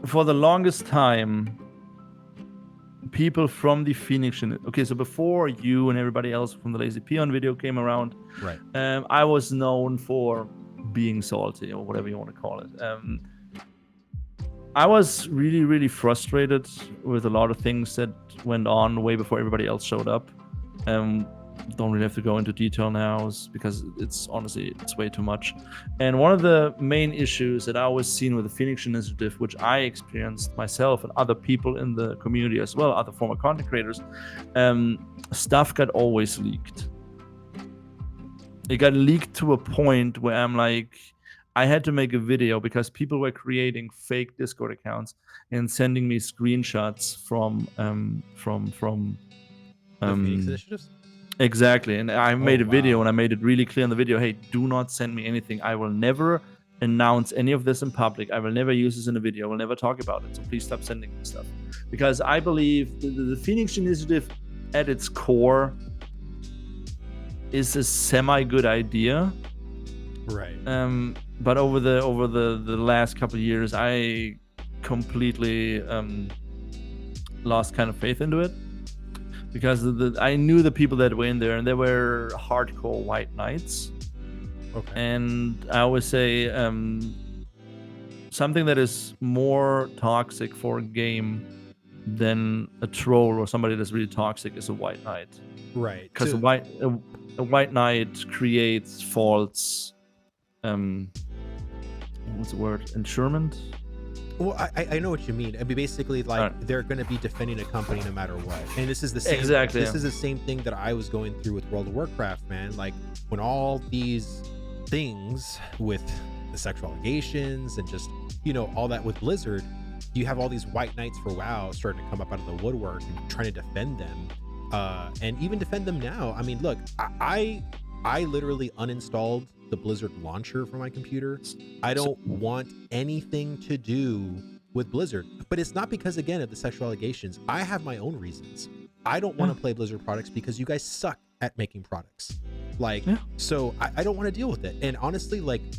For the longest time, people from the Phoenix Initiative. Okay, so before you and everybody else from the Lazy Peon video came around, right? I was known for being salty or whatever you want to call it. I was really, really frustrated with a lot of things that went on way before everybody else showed up. Don't really have to go into detail now because it's honestly, it's way too much. And one of the main issues that I was seeing with the Phoenix Initiative, which I experienced myself and other people in the community as well, other former content creators, stuff got always leaked. It got leaked to a point where I'm like, I had to make a video because people were creating fake Discord accounts and sending me screenshots from Phoenix Initiatives? Exactly. And I made a video and I made it really clear in the video, hey, do not send me anything. I will never announce any of this in public. I will never use this in a video. I will never talk about it. So please stop sending me stuff. Because I believe the Phoenix Initiative at its core is a semi-good idea. Right. But over the last couple of years, I completely lost kind of faith into it. Because I knew the people that were in there, and they were hardcore white knights. Okay. And I always say something that is more toxic for a game than a troll or somebody that's really toxic is a white knight. Right. Because a white knight creates false, what's the word? Insurement? Well, I know what you mean. I mean, basically, they're going to be defending a company no matter what. And this is the same. Exactly. This is the same thing that I was going through with World of Warcraft, man. Like when all these things with the sexual allegations and just all that with Blizzard, you have all these white knights for WoW starting to come up out of the woodwork and trying to defend them, and even defend them now. I mean, look, I literally uninstalled the Blizzard launcher for my computer. I don't want anything to do with Blizzard, but it's not because, again, of the sexual allegations. I have my own reasons. I don't want to play Blizzard products because you guys suck at making products. So I don't want to deal with it. And honestly,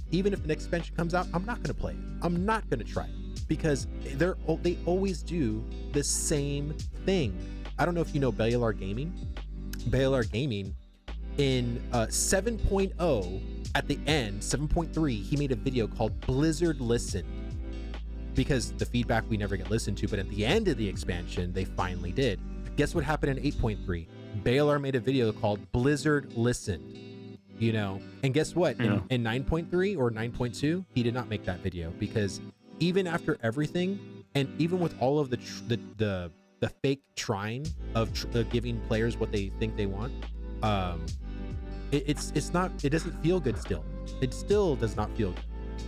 even if the next expansion comes out, I'm not going to play it. I'm not going to try it because they always do the same thing. I don't know if you know Baylor Gaming. Baylor Gaming in 7.0 at the end, 7.3, he made a video called Blizzard Listen, because the feedback we never get listened to, but at the end of the expansion, they finally did. Guess what happened in 8.3? Baylor made a video called Blizzard Listen, and guess what? In 9.3 or 9.2, he did not make that video, because even after everything, and even with all of the fake trying of giving players what they think they want, it doesn't feel good still. It still does not feel good.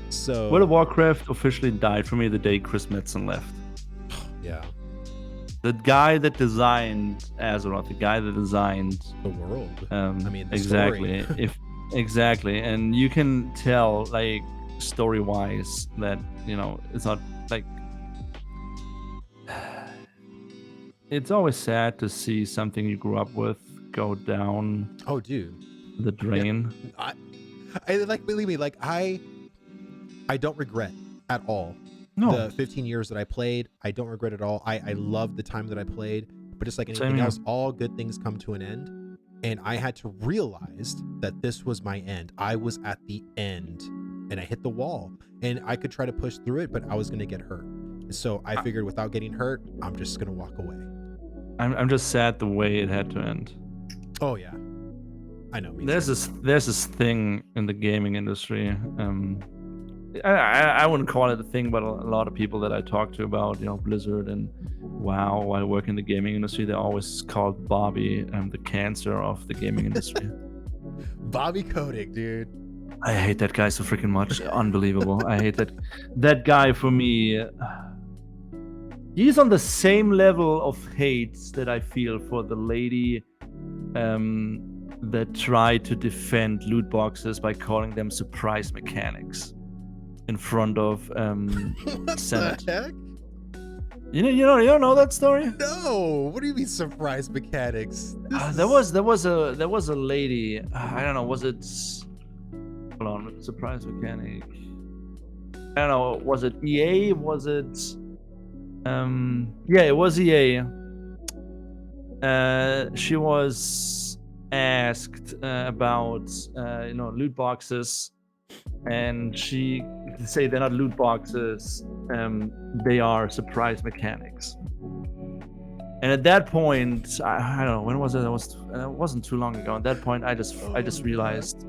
So World of Warcraft officially died for me the day Chris Metzen left. Yeah. The guy that designed Azeroth, the guy that designed the world. I mean, the exactly. story. Exactly, and you can tell, like, story-wise, that it's not like. It's always sad to see something you grew up with go down. Oh, dude. The drain. Yeah. I like, believe me, like I don't regret at all. No. The 15 years that I played, I don't regret at all. I love the time that I played, but just like anything else, all good things come to an end. And I had to realize that this was my end. I was at the end and I hit the wall, and I could try to push through it, but I was going to get hurt. So I figured without getting hurt, I'm just going to walk away. I'm just sad the way it had to end. Oh yeah, I know. There's this thing in the gaming industry. I wouldn't call it a thing, but a lot of people that I talk to about Blizzard and WoW while working in the gaming industry, they always called Bobby the cancer of the gaming industry. Bobby Kotick, dude. I hate that guy so freaking much. Unbelievable. I hate that guy. For me, he's on the same level of hate that I feel for the lady that tried to defend loot boxes by calling them surprise mechanics in front of Senate. The heck? You don't know that story? No. What do you mean surprise mechanics? There was a lady. I don't know. Was it? Hold on. Surprise mechanic. I don't know. Was it EA? Was it? Yeah, it was EA. She was asked about loot boxes, and she say they're not loot boxes. They are surprise mechanics. And at that point, I don't know, when was it? It wasn't too long ago. At that point, I just realized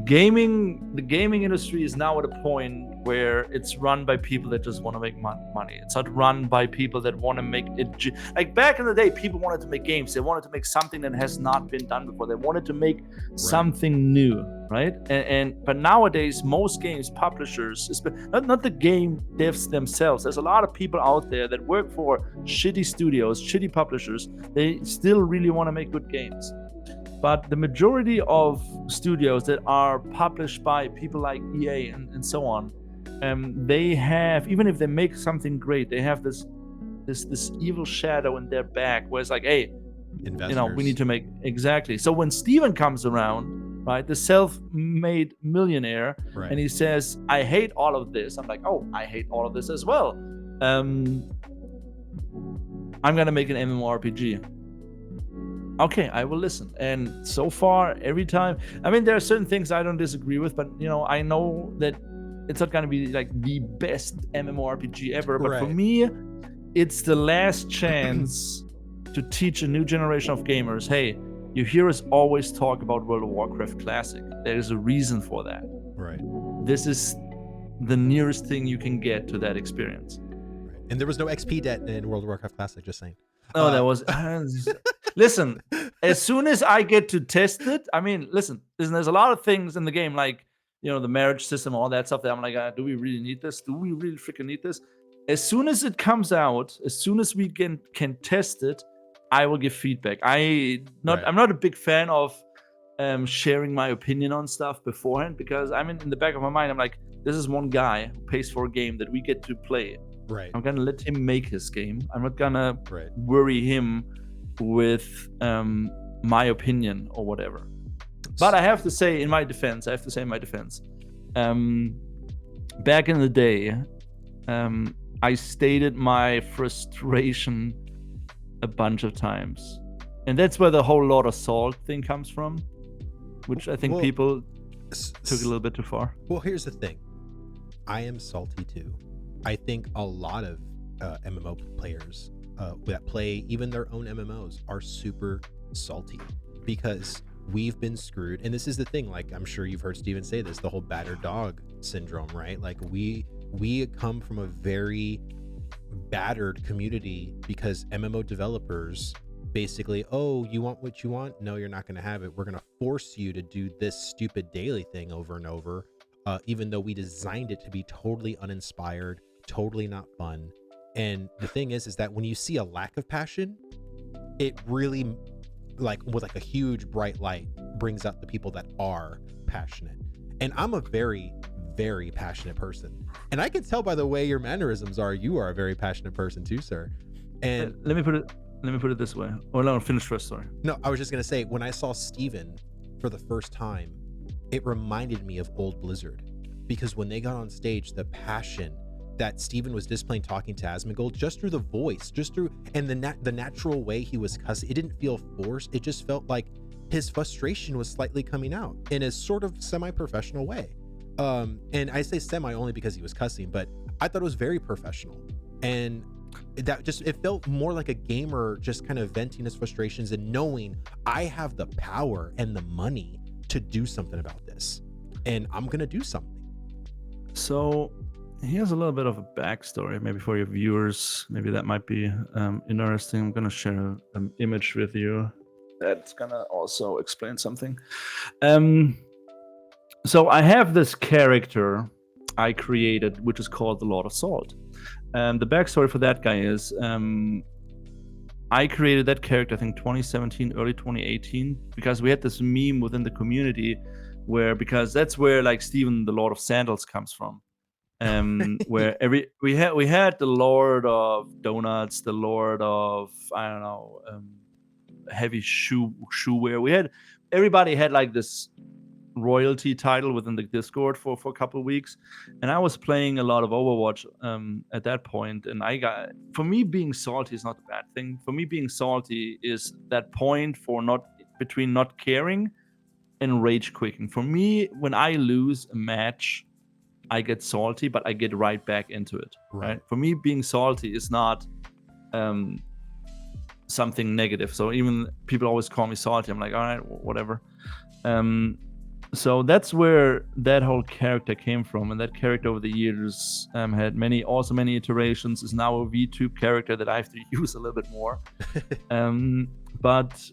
the gaming industry is now at a point where it's run by people that just want to make money. It's not run by people that want to make it. Like back in the day, people wanted to make games. They wanted to make something that has not been done before. They wanted to make something new, right? But nowadays, most games publishers, not the game devs themselves. There's a lot of people out there that work for shitty studios, shitty publishers. They still really want to make good games. But the majority of studios that are published by people like EA and so on, they have, even if they make something great, they have this evil shadow in their back where it's like, hey, investors. We need to make exactly. So when Steven comes around, right, the self-made millionaire, and he says, I hate all of this. I'm like, oh, I hate all of this as well. I'm gonna make an MMORPG. Okay, I will listen. And so far, every time, I mean, there are certain things I don't disagree with, but I know that it's not going to be like the best MMORPG ever. But for me, it's the last chance to teach a new generation of gamers, hey, you hear us always talk about World of Warcraft Classic. There is a reason for that. Right. This is the nearest thing you can get to that experience. Right. And there was no XP debt in World of Warcraft Classic, just saying. No, that was... Listen, as soon as I get to test it, I mean, listen, there's a lot of things in the game, like, the marriage system, all that stuff that I'm like, do we really need this? Do we really freaking need this? As soon as it comes out, as soon as we can test it, I will give feedback. I'm not a big fan of sharing my opinion on stuff beforehand, because I'm in the back of my mind, I'm like, this is one guy who pays for a game that we get to play. Right. I'm gonna let him make his game. I'm not gonna worry him with my opinion or whatever. But I have to say in my defense, back in the day, I stated my frustration a bunch of times. And that's where the whole Lord of Salt thing comes from, which I think people took a little bit too far. Well, here's the thing. I am salty too. I think a lot of MMO players that play even their own MMOs are super salty because we've been screwed. And this is the thing, like, I'm sure you've heard Steven say this, the whole battered dog syndrome, right? Like we come from a very battered community because MMO developers basically, oh, you want what you want? No, you're not going to have it. We're going to force you to do this stupid daily thing over and over. even though we designed it to be totally uninspired, totally not fun. And the thing is that when you see a lack of passion, it really, like with like a huge bright light, brings out the people that are passionate. And I'm a very, very passionate person, and I can tell by the way your mannerisms are, you are a very passionate person too, sir. And let me put it this way. Oh no, finish first. Sorry. No, I was just gonna say, when I saw Steven for the first time, it reminded me of old Blizzard, because when they got on stage, the passion that Steven was displaying talking to Asmongold, just through the voice, just through, and the natural way he was cussing, it didn't feel forced. It just felt like his frustration was slightly coming out in a sort of semi-professional way. And I say semi only because he was cussing, but I thought it was very professional. And that just, it felt more like a gamer just kind of venting his frustrations and knowing I have the power and the money to do something about this, and I'm gonna do something. So here's a little bit of a backstory, maybe for your viewers. Maybe that might be interesting. I'm gonna share an image with you that's gonna also explain something. So I have this character I created, which is called the Lord of Salt. The backstory for that guy is I created that character, I think 2017, early 2018, because we had this meme within the community where, because that's where like Steven, the Lord of Sandals, comes from. Where we had the Lord of Donuts, the Lord of, I don't know, heavy shoe wear. Everybody had like this royalty title within the Discord for a couple of weeks, and I was playing a lot of Overwatch at that point, and for me, being salty is not a bad thing. For me, being salty is that point between not caring and rage quitting. For me, when I lose a match, I get salty, but I get right back into it. Right? For me, being salty is not something negative. So even people always call me salty. I'm like, all right, whatever. So that's where that whole character came from, and that character over the years had many iterations. Is now a VTube character that I have to use a little bit more. But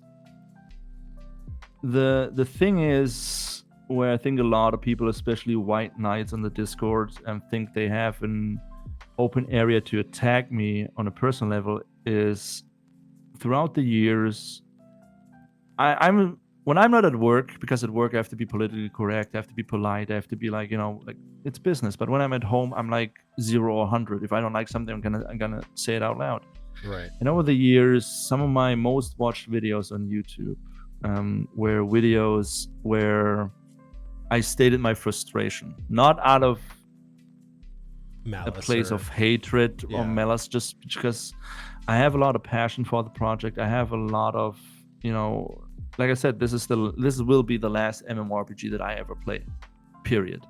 the thing is, where I think a lot of people, especially white knights on the Discord, think they have an open area to attack me on a personal level, is throughout the years, when I'm not at work, because at work I have to be politically correct, I have to be polite, I have to be like, like it's business. But when I'm at home, I'm like 0 or 100. If I don't like something, I'm gonna say it out loud. Right. And over the years, some of my most watched videos on YouTube were videos where I stated my frustration, not out of malice, a place of hatred or malice, just because I have a lot of passion for the project. I have a lot of, like I said, this will be the last MMORPG that I ever play, period.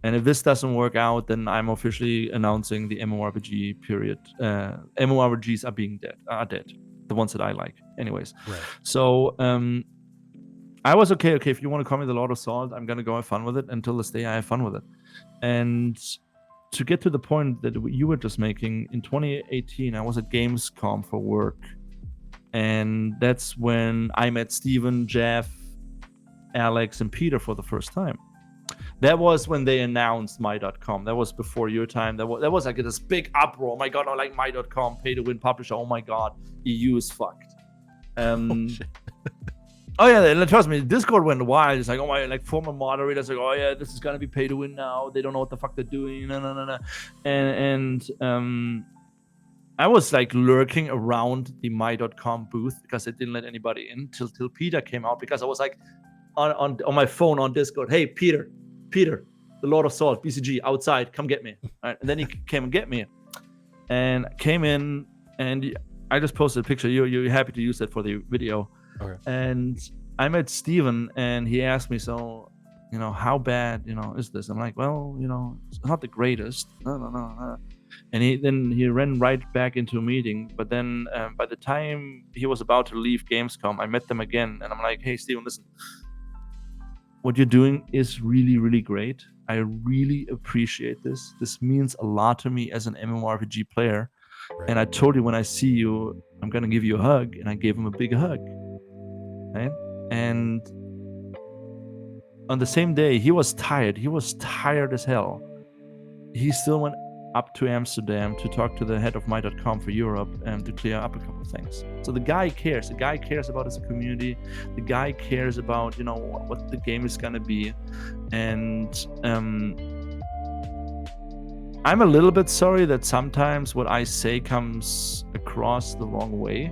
And if this doesn't work out, then I'm officially announcing the MMORPG period. MMORPGs are dead, the ones that I like, anyways. Right. So I was okay. If you want to call me the Lord of Salt, I'm gonna go have fun with it. Until this day, I have fun with it. And to get to the point that you were just making, in 2018, I was at Gamescom for work. And that's when I met Steven, Jeff, Alex, and Peter for the first time. That was when they announced my.com. That was before your time. That was like this big uproar. Oh my God, I like my.com, pay to win publisher. Oh my God, EU is fucked. Oh yeah, trust me, Discord went wild. It's like, oh my, like former moderators like, oh yeah, this is gonna be pay to win now. They don't know what the fuck they're doing. No. And I was like lurking around the my.com booth because I didn't let anybody in till Peter came out, because I was like on my phone on Discord, hey Peter, the Lord of Salt, BCG, outside, come get me. Right? And then he came and get me, and came in, and I just posted a picture. You're happy to use that for the video. Okay. And I met Steven, and he asked me, so how bad is this? I'm like, well, it's not the greatest. No. And he ran right back into a meeting. But then by the time he was about to leave Gamescom, I met them again, and I'm like, hey Steven, listen, what you're doing is really, really great. I really appreciate this. This means a lot to me as an MMORPG player. Right. And I told you, when I see you, I'm gonna give you a hug. And I gave him a big hug. Right? And on the same day, he was tired. He was tired as hell. He still went up to Amsterdam to talk to the head of my.com for Europe and to clear up a couple of things. So the guy cares. The guy cares about his community. The guy cares about, what the game is gonna be. And I'm a little bit sorry that sometimes what I say comes across the wrong way.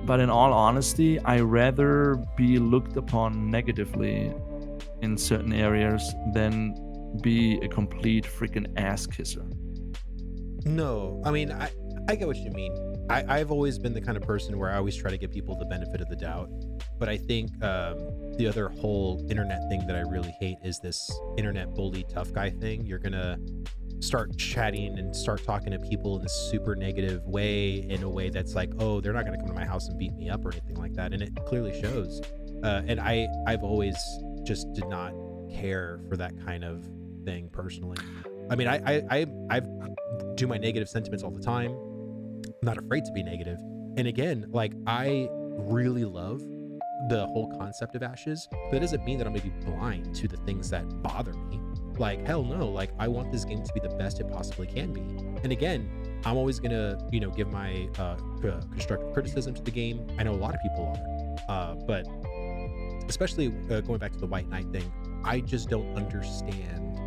But in all honesty, I rather be looked upon negatively in certain areas than be a complete freaking ass kisser. No, I mean, I get what you mean. I've always been the kind of person where I always try to give people the benefit of the doubt. But I think the other whole internet thing that I really hate is this internet bully tough guy thing. You're going to start chatting and start talking to people in this super negative way, in a way that's like, oh, they're not going to come to my house and beat me up or anything like that. And it clearly shows. And I've always just did not care for that kind of thing personally. I mean, I do my negative sentiments all the time. I'm not afraid to be negative. And again, like, I really love the whole concept of Ashes, but that doesn't mean that I'm gonna be blind to the things that bother me. Like, hell no, like, I want this game to be the best it possibly can be. And again, I'm always gonna, give my constructive criticism to the game. I know a lot of people are, but especially going back to the White Knight thing, I just don't understand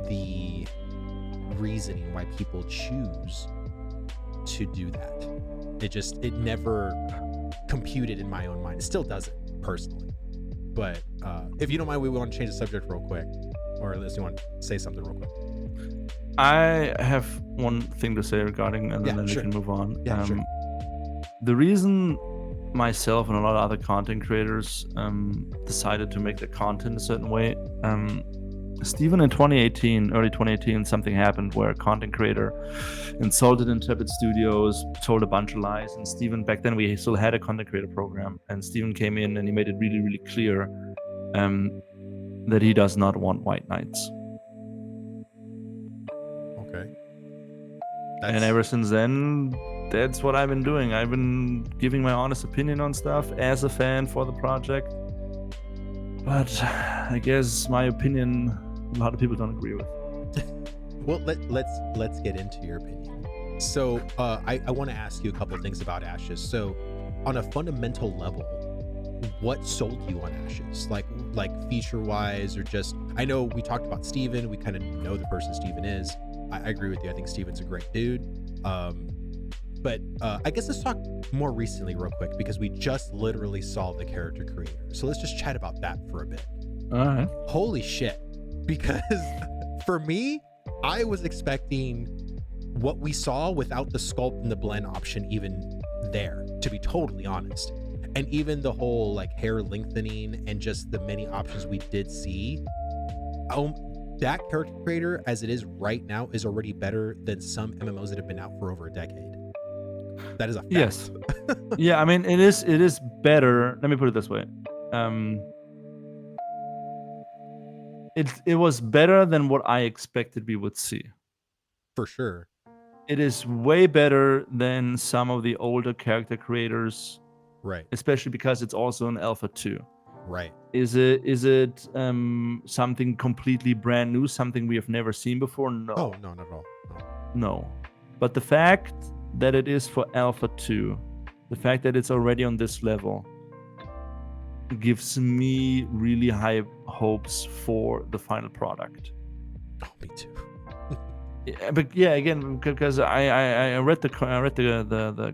the reasoning why people choose to do that. It never computed in my own mind. It still doesn't, personally. But if you don't mind, we want to change the subject real quick, or unless you want to say something real quick. I have one thing to say regarding, and then we can move on. Sure. The reason myself and a lot of other content creators decided to make the content a certain way, Steven, in early 2018, something happened where a content creator insulted Intrepid Studios, told a bunch of lies, and Steven, back then we still had a content creator program, and Steven came in and he made it really, really clear that he does not want White Knights. Okay. And ever since then, that's what I've been doing. I've been giving my honest opinion on stuff as a fan for the project. But I guess my opinion, a lot of people don't agree with. Well, let's get into your opinion. So I want to ask you a couple of things about Ashes. So on a fundamental level, what sold you on Ashes? Like feature wise, or just, I know we talked about Steven. We kind of know the person Steven is. I agree with you. I think Steven's a great dude. But I guess let's talk more recently real quick, because we just literally saw the character creator. So let's just chat about that for a bit. All right. Holy shit. Because for me, I was expecting what we saw without the sculpt and the blend option even there, to be totally honest. And even the whole like hair lengthening and just the many options we did see. That character creator as it is right now is already better than some MMOs that have been out for over a decade. That is a fact. Yes. Yeah, I mean, it is better. Let me put it this way. It was better than what I expected we would see. For sure. It is way better than some of the older character creators. Right. Especially because it's also an Alpha 2. Right. Is it something completely brand new, something we have never seen before? No. Oh, no, not at all. No. But the fact that it is for Alpha 2, the fact that it's already on this level, gives me really high hopes for the final product. Oh, me too. Yeah, but yeah, again, because I read the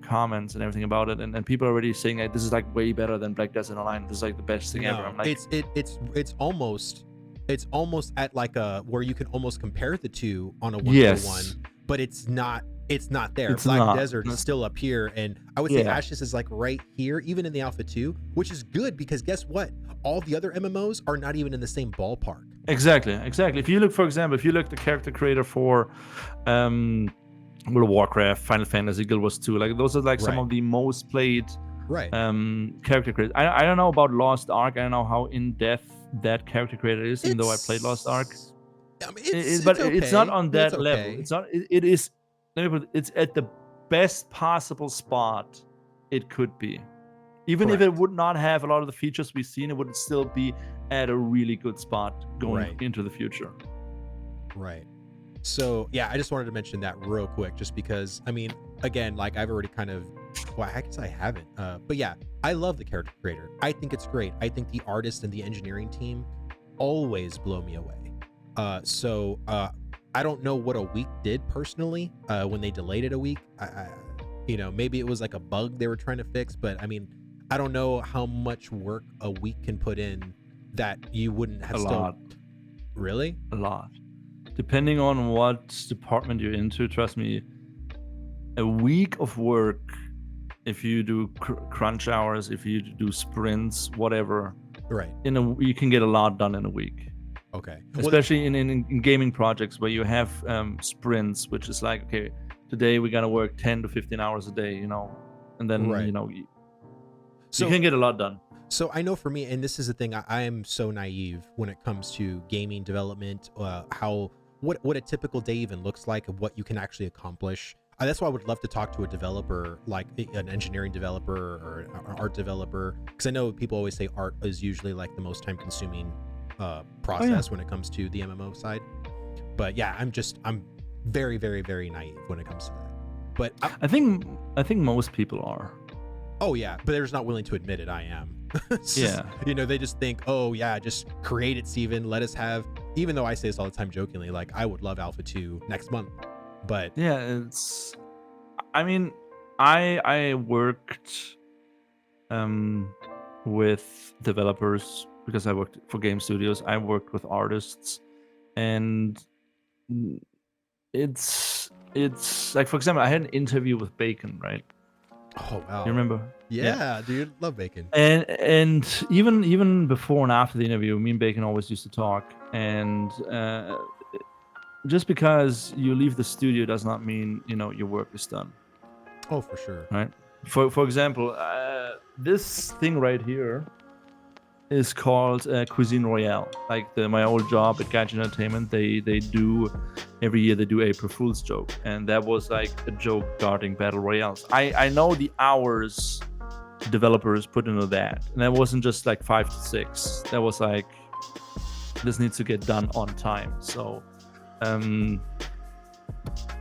comments and everything about it, and people are already saying that this is like way better than Black Desert Online. This is like the best thing ever. I'm like, it's almost at like a where you can almost compare the two on a 1-to-1, but it's not there. Black Desert is still up here, and I would say Ashes is like right here, even in the Alpha 2, which is good because guess what? All the other MMOs are not even in the same ballpark. Exactly. If you look, for example, the character creator for World of Warcraft, Final Fantasy, Guild Wars 2, like those are like some of the most played character creators. I don't know about Lost Ark. I don't know how in depth that character creator is, even though I played Lost Ark. I mean, but it's not on that level. It's not. It is. Let me put it, it's at the best possible spot it could be. Even if it would not have a lot of the features we've seen, it would still be at a really good spot going Right. into the future. Right. So yeah, I just wanted to mention that real quick, just because, I mean, again, like I've already kind of, well, I guess I haven't, but yeah, I love the character creator. I think it's great. I think the artist and the engineering team always blow me away. I don't know what a week did personally, when they delayed it a week. Maybe it was like a bug they were trying to fix, but I mean, I don't know how much work a week can put in that you wouldn't have A still. lot. Really? A lot. Depending on what department you're into, trust me, a week of work, if you do crunch hours, if you do sprints, whatever, Right. You can get a lot done in a week. Okay. Especially in gaming projects where you have sprints, which is like, okay, today we gotta work 10 to 15 hours a day, and then Right. you can get a lot done. So I know for me, and this is the thing, I am so naive when it comes to gaming development, what a typical day even looks like, and what you can actually accomplish. That's why I would love to talk to a developer, like an engineering developer or an art developer, because I know people always say art is usually like the most time consuming process when it comes to the MMO side. But yeah, I'm very, very, very naive when it comes to that. But I think most people are. Oh yeah, but they're just not willing to admit it. I am. Yeah. They just think, oh yeah, just create it, Steven. Let us have. Even though I say this all the time jokingly, like I would love Alpha 2 next month. But yeah, I mean, I worked with developers because I worked for game studios. I worked with artists, and it's like, for example, I had an interview with Bacon, right? Oh wow. You remember? Yeah, dude, love Bacon. And even before and after the interview, me and Bacon always used to talk. And just because you leave the studio does not mean your work is done. Oh, for sure. Right. For example, this thing right here is called Cuisine Royale. Like my old job at Gadget Entertainment, they do every year they do April Fool's joke, and that was like a joke regarding battle royales. I know the hours developers put into that, and that wasn't just like 5 to 6. That was like, this needs to get done on time. So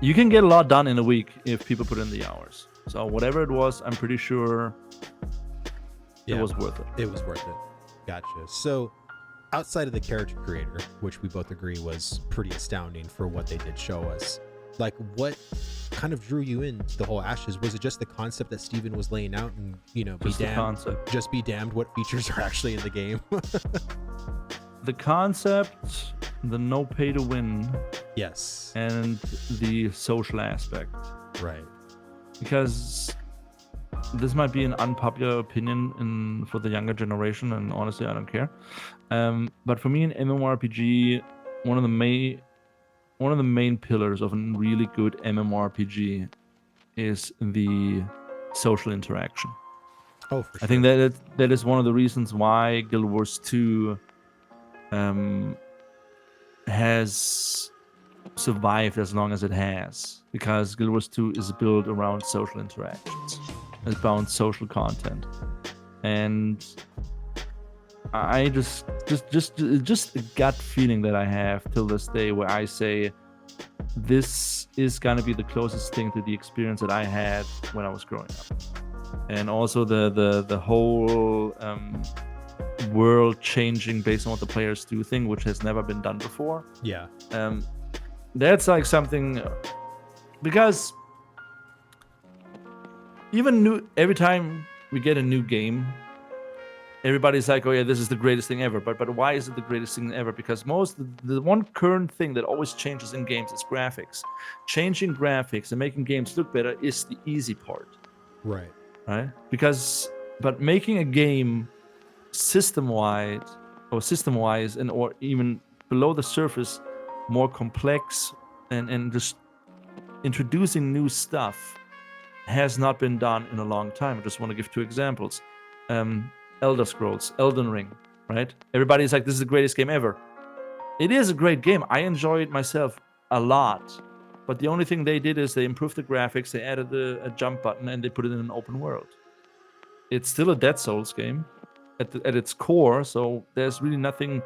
you can get a lot done in a week if people put in the hours. So whatever it was, I'm pretty sure it was worth it. It was worth it. Gotcha. So outside of the character creator, which we both agree was pretty astounding for what they did show us, like what kind of drew you into the whole Ashes? Was it just the concept that Steven was laying out, and just be damned what features are actually in the game? The concept, the no pay to win, yes, and the social aspect, right? Because this might be an unpopular opinion for the younger generation, and honestly, I don't care. But for me, in MMORPG, one of the main pillars of a really good MMORPG is the social interaction. Oh, for sure. I think that is one of the reasons why Guild Wars 2 has survived as long as it has, because Guild Wars 2 is built around social interactions. It's around social content, and I just a gut feeling that I have till this day, where I say this is gonna be the closest thing to the experience that I had when I was growing up, and also the whole world changing based on what the players do thing, which has never been done before. Yeah. That's like something, because even every time we get a new game, everybody's like, oh yeah, this is the greatest thing ever. But why is it the greatest thing ever? Because the one current thing that always changes in games is graphics. Changing graphics and making games look better is the easy part. Right. But making a game system-wise and or even below the surface more complex and just introducing new stuff has not been done in a long time. I just want to give 2 examples. Elder Scrolls, Elden Ring, right? Everybody's like, this is the greatest game ever. It is a great game. I enjoy it myself a lot. But the only thing they did is they improved the graphics, they added a jump button, and they put it in an open world. It's still a Dead Souls game, at its core. So there's really nothing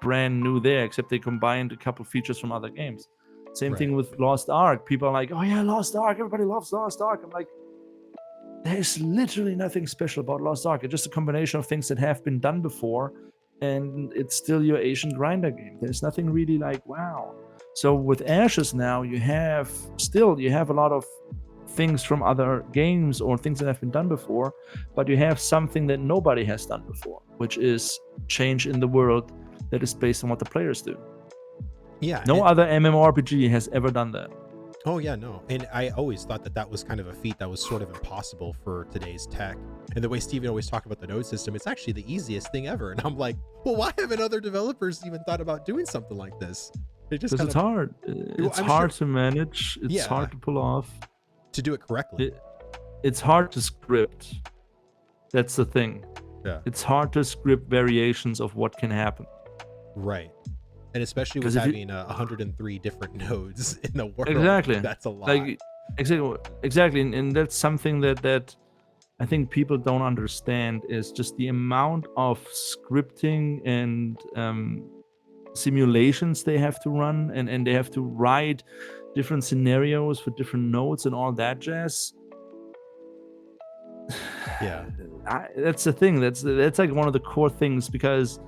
brand new there, except they combined a couple features from other games. Same thing with Lost Ark. People are like, oh yeah, Lost Ark, everybody loves Lost Ark. I'm like, there's literally nothing special about Lost Ark. It's just a combination of things that have been done before, and it's still your Asian grinder game. There's nothing really like, wow. So with Ashes now, you have a lot of things from other games or things that have been done before, but you have something that nobody has done before, which is change in the world that is based on what the players do. Yeah. No other MMORPG has ever done that. Oh yeah, no. And I always thought that was kind of a feat that was sort of impossible for today's tech. And the way Steven always talked about the node system, it's actually the easiest thing ever. And I'm like, well, why haven't other developers even thought about doing something like this? Because it's hard. It's hard to manage. It's hard to pull off. To do it correctly. It's hard to script. That's the thing. Yeah. It's hard to script variations of what can happen. Right. And especially with having 103 different nodes in the world. Exactly. That's a lot. Like, exactly. And that's something that I think people don't understand, is just the amount of scripting and simulations they have to run, and they have to write different scenarios for different nodes and all that jazz. Yeah. That's the thing. That's like one of the core things, because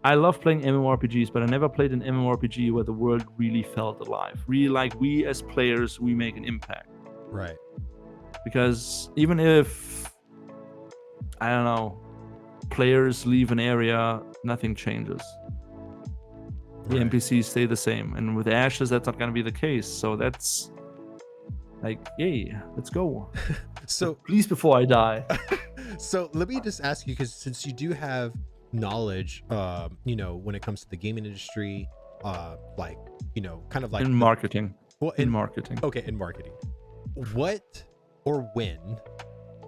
I love playing MMORPGs, but I never played an MMORPG where the world really felt alive. Really, like, we as players, we make an impact. Right. Because even if, I don't know, players leave an area, nothing changes. The NPCs stay the same. And with Ashes, that's not going to be the case. So that's like, yay, let's go. So please, before I die. So let me just ask you, because since you do have knowledge, when it comes to the gaming industry, like, kind of like in marketing. Well, in marketing. Okay, in marketing. What or when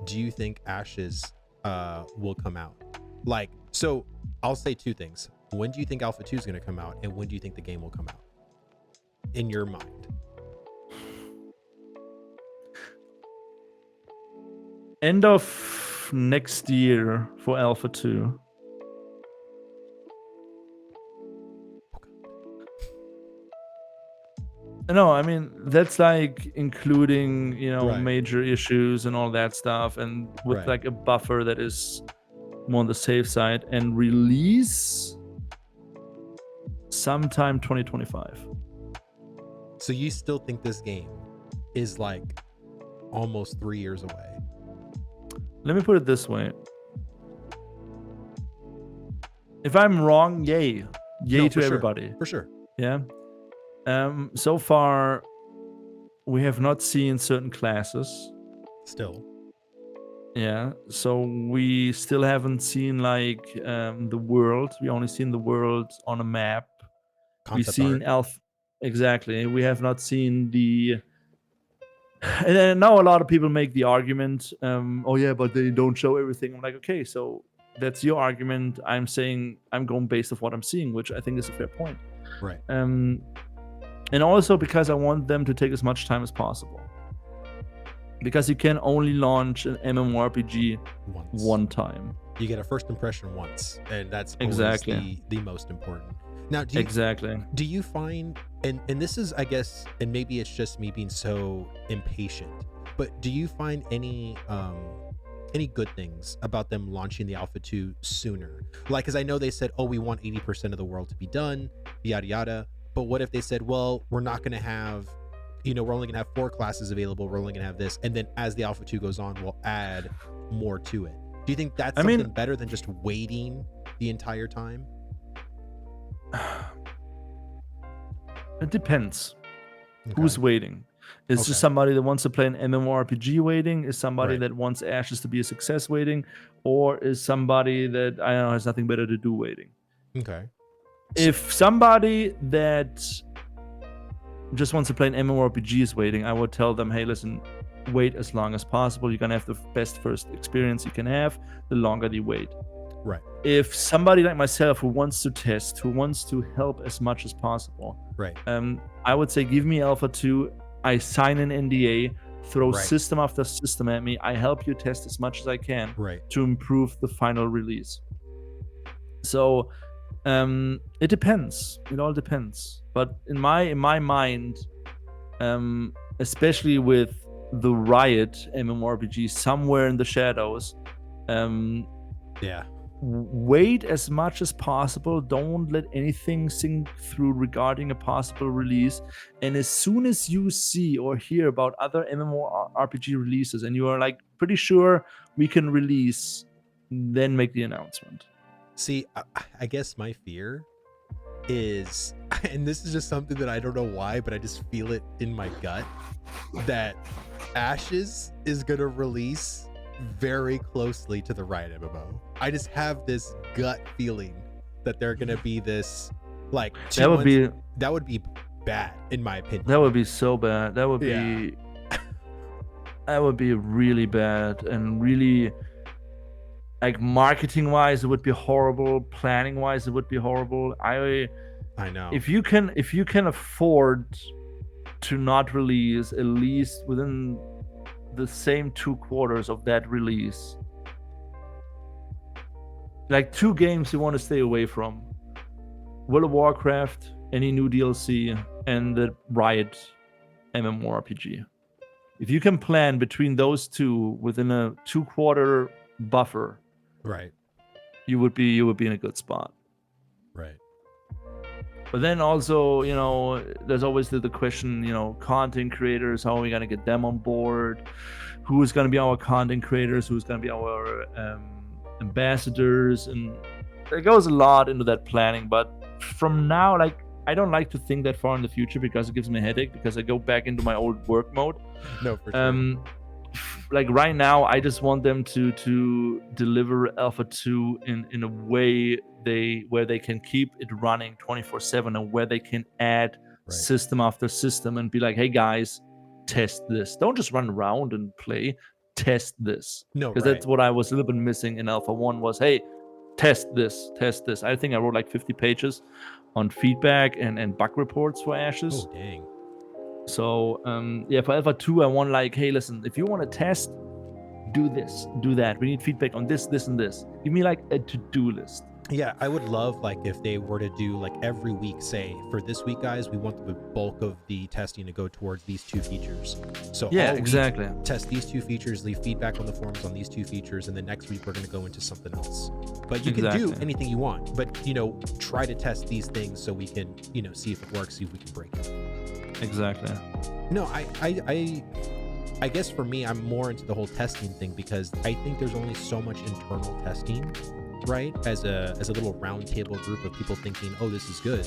do you think Ashes will come out? Like, so I'll say two things. When do you think Alpha 2 is going to come out, and when do you think the game will come out? In your mind. End of next year for Alpha 2. No, I mean, that's like including, major issues and all that stuff, and with like a buffer that is more on the safe side, and release sometime 2025. So you still think this game is like almost 3 years away? Let me put it this way. If I'm wrong, yay to everybody. For sure. Yeah. So far, we have not seen certain classes. Still. Yeah. So we still haven't seen like the world. We only seen the world on a map. We've seen Alpha. Exactly. We have not seen the. And now a lot of people make the argument, oh yeah, but they don't show everything. I'm like, okay, so that's your argument. I'm saying I'm going based off what I'm seeing, which I think is a fair point. Right. And also because I want them to take as much time as possible. Because you can only launch an MMORPG one time. You get a first impression once, and that's always the most important. Now, do you find, and this is, I guess, and maybe it's just me being so impatient, but do you find any good things about them launching the Alpha 2 sooner? Like, because I know they said, oh, we want 80% of the world to be done, yada yada. But what if they said, well, we're not going to have, we're only going to have 4 classes available, we're only going to have this, and then as the Alpha 2 goes on, we'll add more to it. Do you think that's something better than just waiting the entire time? It depends. Who's waiting? Is just somebody that wants to play an MMORPG waiting? Is somebody that wants Ashes to be a success waiting? Or is somebody that, I don't know, has nothing better to do waiting? Okay. If somebody that just wants to play an MMORPG is waiting, I would tell them, hey, listen, wait as long as possible. You're going to have the best first experience you can have the longer you wait. Right. If somebody like myself who wants to test, who wants to help as much as possible, I would say give me Alpha 2. I sign an NDA, throw system after system at me. I help you test as much as I can to improve the final release. So it depends. It all depends. But in my mind, especially with the Riot MMORPG somewhere in the shadows, wait as much as possible. Don't let anything sink through regarding a possible release. And as soon as you see or hear about other MMORPG releases and you are like pretty sure we can release, then make the announcement. See, I guess my fear is, and this is just something that I don't know why, but I just feel it in my gut, that Ashes is gonna release very closely to the Riot MMO. I just have this gut feeling that they're gonna be this like that would be bad in my opinion. That would be so bad. That would be that would be really bad, and really, like, marketing wise it would be horrible, planning wise it would be horrible. I know. If you can afford to not release at least within the same 2 quarters of that release, like 2 games you want to stay away from: World of Warcraft, any new DLC, and the Riot MMORPG. If you can plan between those 2 within a 2-quarter buffer, right, you would be in a good spot. Right. But then also, there's always the question, content creators, how are we going to get them on board? Who is going to be our content creators? Who's going to be our ambassadors? And there goes a lot into that planning. But from now, like, I don't like to think that far in the future because it gives me a headache, because I go back into my old work mode. No, for sure. Like right now, I just want them to deliver Alpha 2 in a way where they can keep it running 24/7, and where they can add system after system and be like, hey guys, test this. Don't just run around and play. Test this. No, because that's what I was a little bit missing in Alpha 1 was, hey, test this. I think I wrote like 50 pages on feedback and bug reports for Ashes. Oh, dang. So for Alpha 2, I want, like, hey, listen, if you want to test, do this, do that. We need feedback on this, and this. Give me like a to-do list. Yeah, I would love, like, if they were to do, like, every week, say, for this week, guys, we want the bulk of the testing to go towards these 2 features. So yeah, exactly. Test these 2 features, leave feedback on the forums on these 2 features, and then next week we're going to go into something else. But you can do anything you want, but, try to test these things so we can, see if it works, see if we can break it. Exactly. No, I guess for me, I'm more into the whole testing thing, because I think there's only so much internal testing, right? As a little round table group of people thinking, oh, this is good,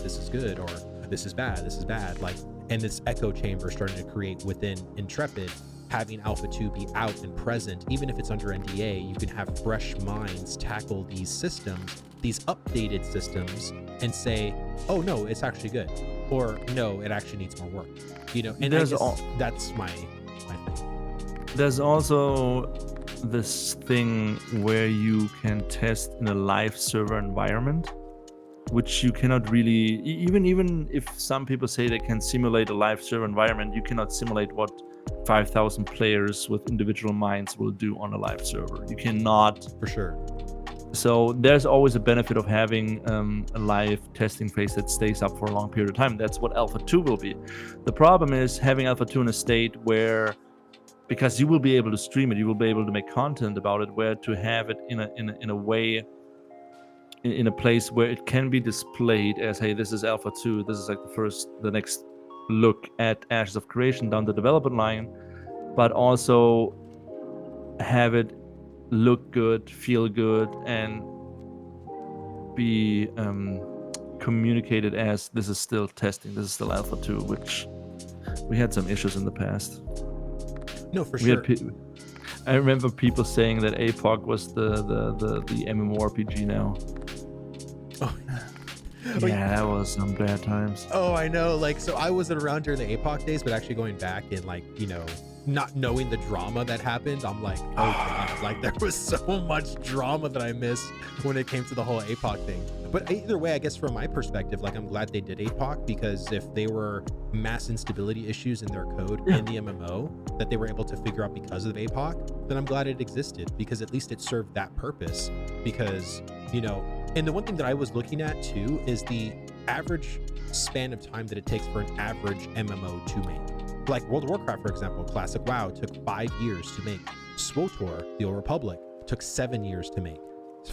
or this is bad, like, and this echo chamber starting to create within Intrepid. Having Alpha 2 be out and present, even if it's under NDA, you can have fresh minds tackle these systems, these updated systems, and say, oh no, it's actually good, or no, it actually needs more work. And that's my thing. There's also this thing where you can test in a live server environment, which you cannot really, even if some people say they can simulate a live server environment, you cannot simulate what 5,000 players with individual minds will do on a live server. You cannot. For sure. So there's always a benefit of having a live testing phase that stays up for a long period of time. That's what Alpha 2 will be. The problem is having Alpha 2 in a state where, because you will be able to stream it, you will be able to make content about it, where to have it in a way, in a place where it can be displayed as, hey, this is Alpha 2, this is like the next look at Ashes of Creation down the development line, but also have it look good, feel good, and be communicated as this is still testing, this is still Alpha 2, which we had some issues in the past. No, for sure. I remember people saying that APOC was the MMORPG now. Oh, yeah, that was some bad times. Oh, I know. Like, so I wasn't around during the APOC days, but actually going back and, like, not knowing the drama that happened, I'm like, oh god, like, there was so much drama that I missed when it came to the whole APOC thing. But either way, I guess from my perspective, like, I'm glad they did APOC, because if they were mass instability issues in their code in the MMO that they were able to figure out because of APOC, then I'm glad it existed, because at least it served that purpose. Because, and the one thing that I was looking at too is the average span of time that it takes for an average MMO to make. Like World of Warcraft, for example, classic WoW took 5 years to make. SWTOR, the Old Republic, took 7 years to make.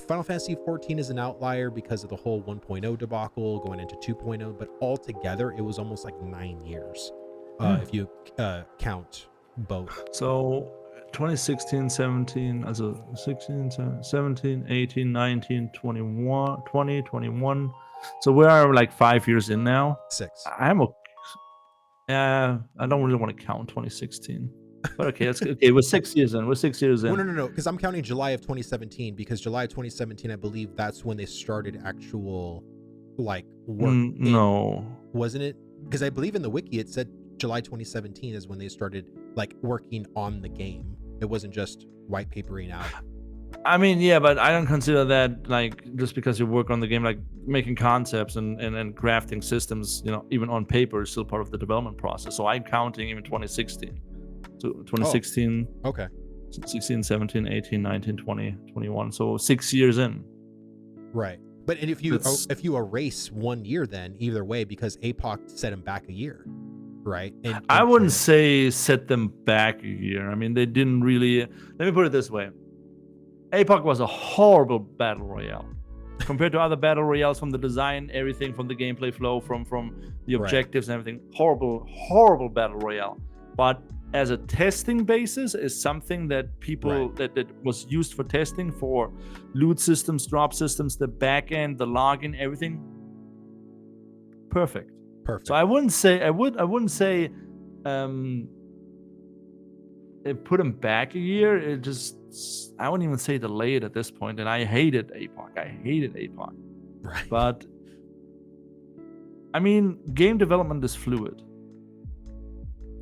Final Fantasy 14 is an outlier because of the whole 1.0 debacle going into 2.0, but altogether it was almost like 9 years if you count both. So 2016, 17, also 16, 17, 18, 19, 21, 20, 21. So we are like 5 years in now. 6. I don't really want to count 2016. But okay, that's okay. We're 6 years in. We're 6 years in. No, because I'm counting July of 2017, because July of 2017, I believe that's when they started actual like work. No, wasn't it? Because I believe in the wiki it said July 2017 is when they started like working on the game. It wasn't just white papering out. I mean, yeah, but I don't consider that like just because you work on the game, like making concepts and crafting systems, even on paper is still part of the development process. So I'm counting even 2016. So 2016, okay, 16, 17, 18, 19, 20, 21. So 6 years in. Right. But if you erase 1 year, then either way, because APOC set him back a year, right? And I wouldn't say set them back a year. I mean, they didn't really. Let me put it this way: APOC was a horrible battle royale compared to other battle royales, from the design, everything, from the gameplay flow, from the objectives and everything. Horrible battle royale. But as a testing basis, is something that people that was used for testing for loot systems, drop systems, the back end, the login, everything. Perfect. So I wouldn't say it put him back a year. It just, I wouldn't even say delayed at this point. And I hated APOC. Right. But I mean, game development is fluid.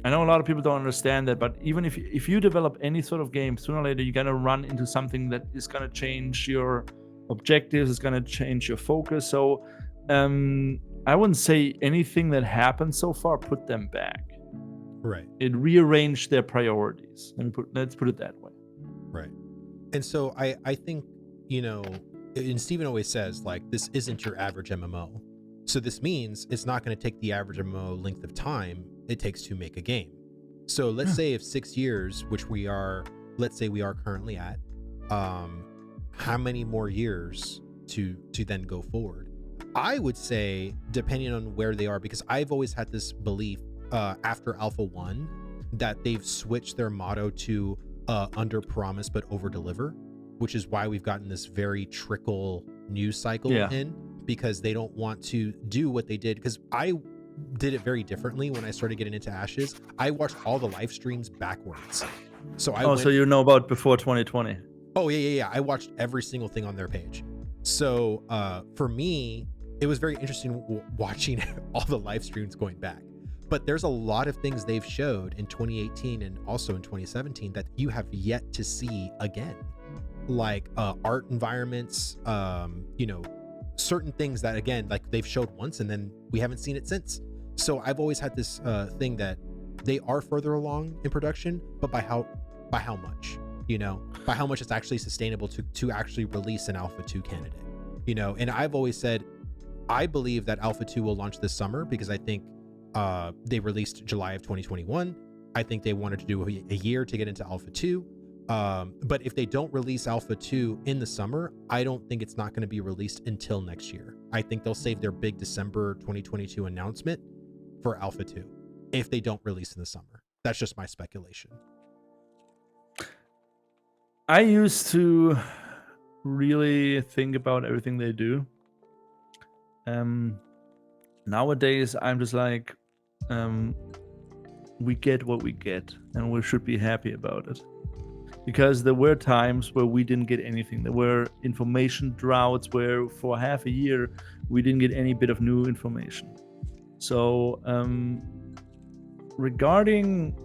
I know a lot of people don't understand that, but even if you develop any sort of game, sooner or later you're gonna run into something that is gonna change your objectives, is gonna change your focus. So I wouldn't say anything that happened so far put them back. Right. It rearranged their priorities. Let's put it that way. Right. And so I think, and Steven always says, like, this isn't your average MMO. So this means it's not going to take the average MMO length of time it takes to make a game. So let's say if 6 years, which we are currently at, how many more years to then go forward? I would say, depending on where they are, because I've always had this belief after Alpha 1 that they've switched their motto to under promise but over deliver, which is why we've gotten this very trickle news cycle in, because they don't want to do what they did. Because I did it very differently when I started getting into Ashes. I watched all the live streams backwards. So so you know about before 2020. Oh yeah. I watched every single thing on their page. So for me, it was very interesting watching all the live streams going back. But there's a lot of things they've showed in 2018 and also in 2017 that you have yet to see again, like art environments, certain things that, again, like they've showed once and then we haven't seen it since. So I've always had this thing that they are further along in production, but by how much, by how much it's actually sustainable to actually release an Alpha 2 candidate, and I've always said, I believe that Alpha 2 will launch this summer, because I think they released July of 2021. I think they wanted to do a year to get into Alpha 2. But if they don't release Alpha 2 in the summer, I don't think it's not going to be released until next year. I think they'll save their big December 2022 announcement for Alpha 2 if they don't release in the summer. That's just my speculation. I used to really think about everything they do. Nowadays, I'm just like, we get what we get, and we should be happy about it. Because there were times where we didn't get anything. There were information droughts where for half a year we didn't get any bit of new information. So regarding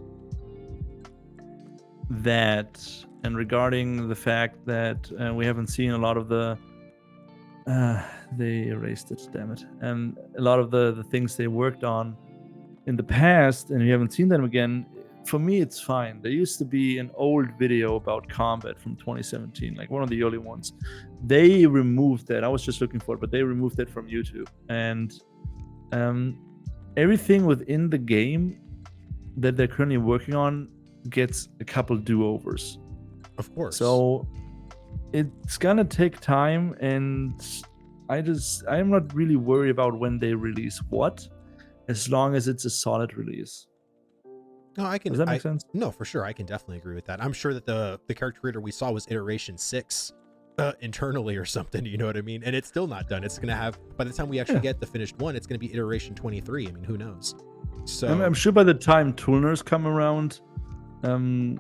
that, and regarding the fact that we haven't seen a lot of the they erased it, damn it, and a lot of the things they worked on, in the past and you haven't seen them again, for me it's fine. There used to be an old video about combat from 2017, like one of the early ones. They removed that. I was just looking for it, but they removed that from YouTube. And everything within the game that they're currently working on gets a couple do-overs. Of course. So it's gonna take time, and I'm not really worried about when they release what, as long as it's a solid release. No, Does that make sense? No, for sure. I can definitely agree with that. I'm sure that the character creator we saw was iteration 6 internally or something, you know what I mean? And it's still not done. It's going to have, by the time we actually get the finished one, it's going to be iteration 23. I mean, who knows? So I'm sure by the time Toolners come around, we're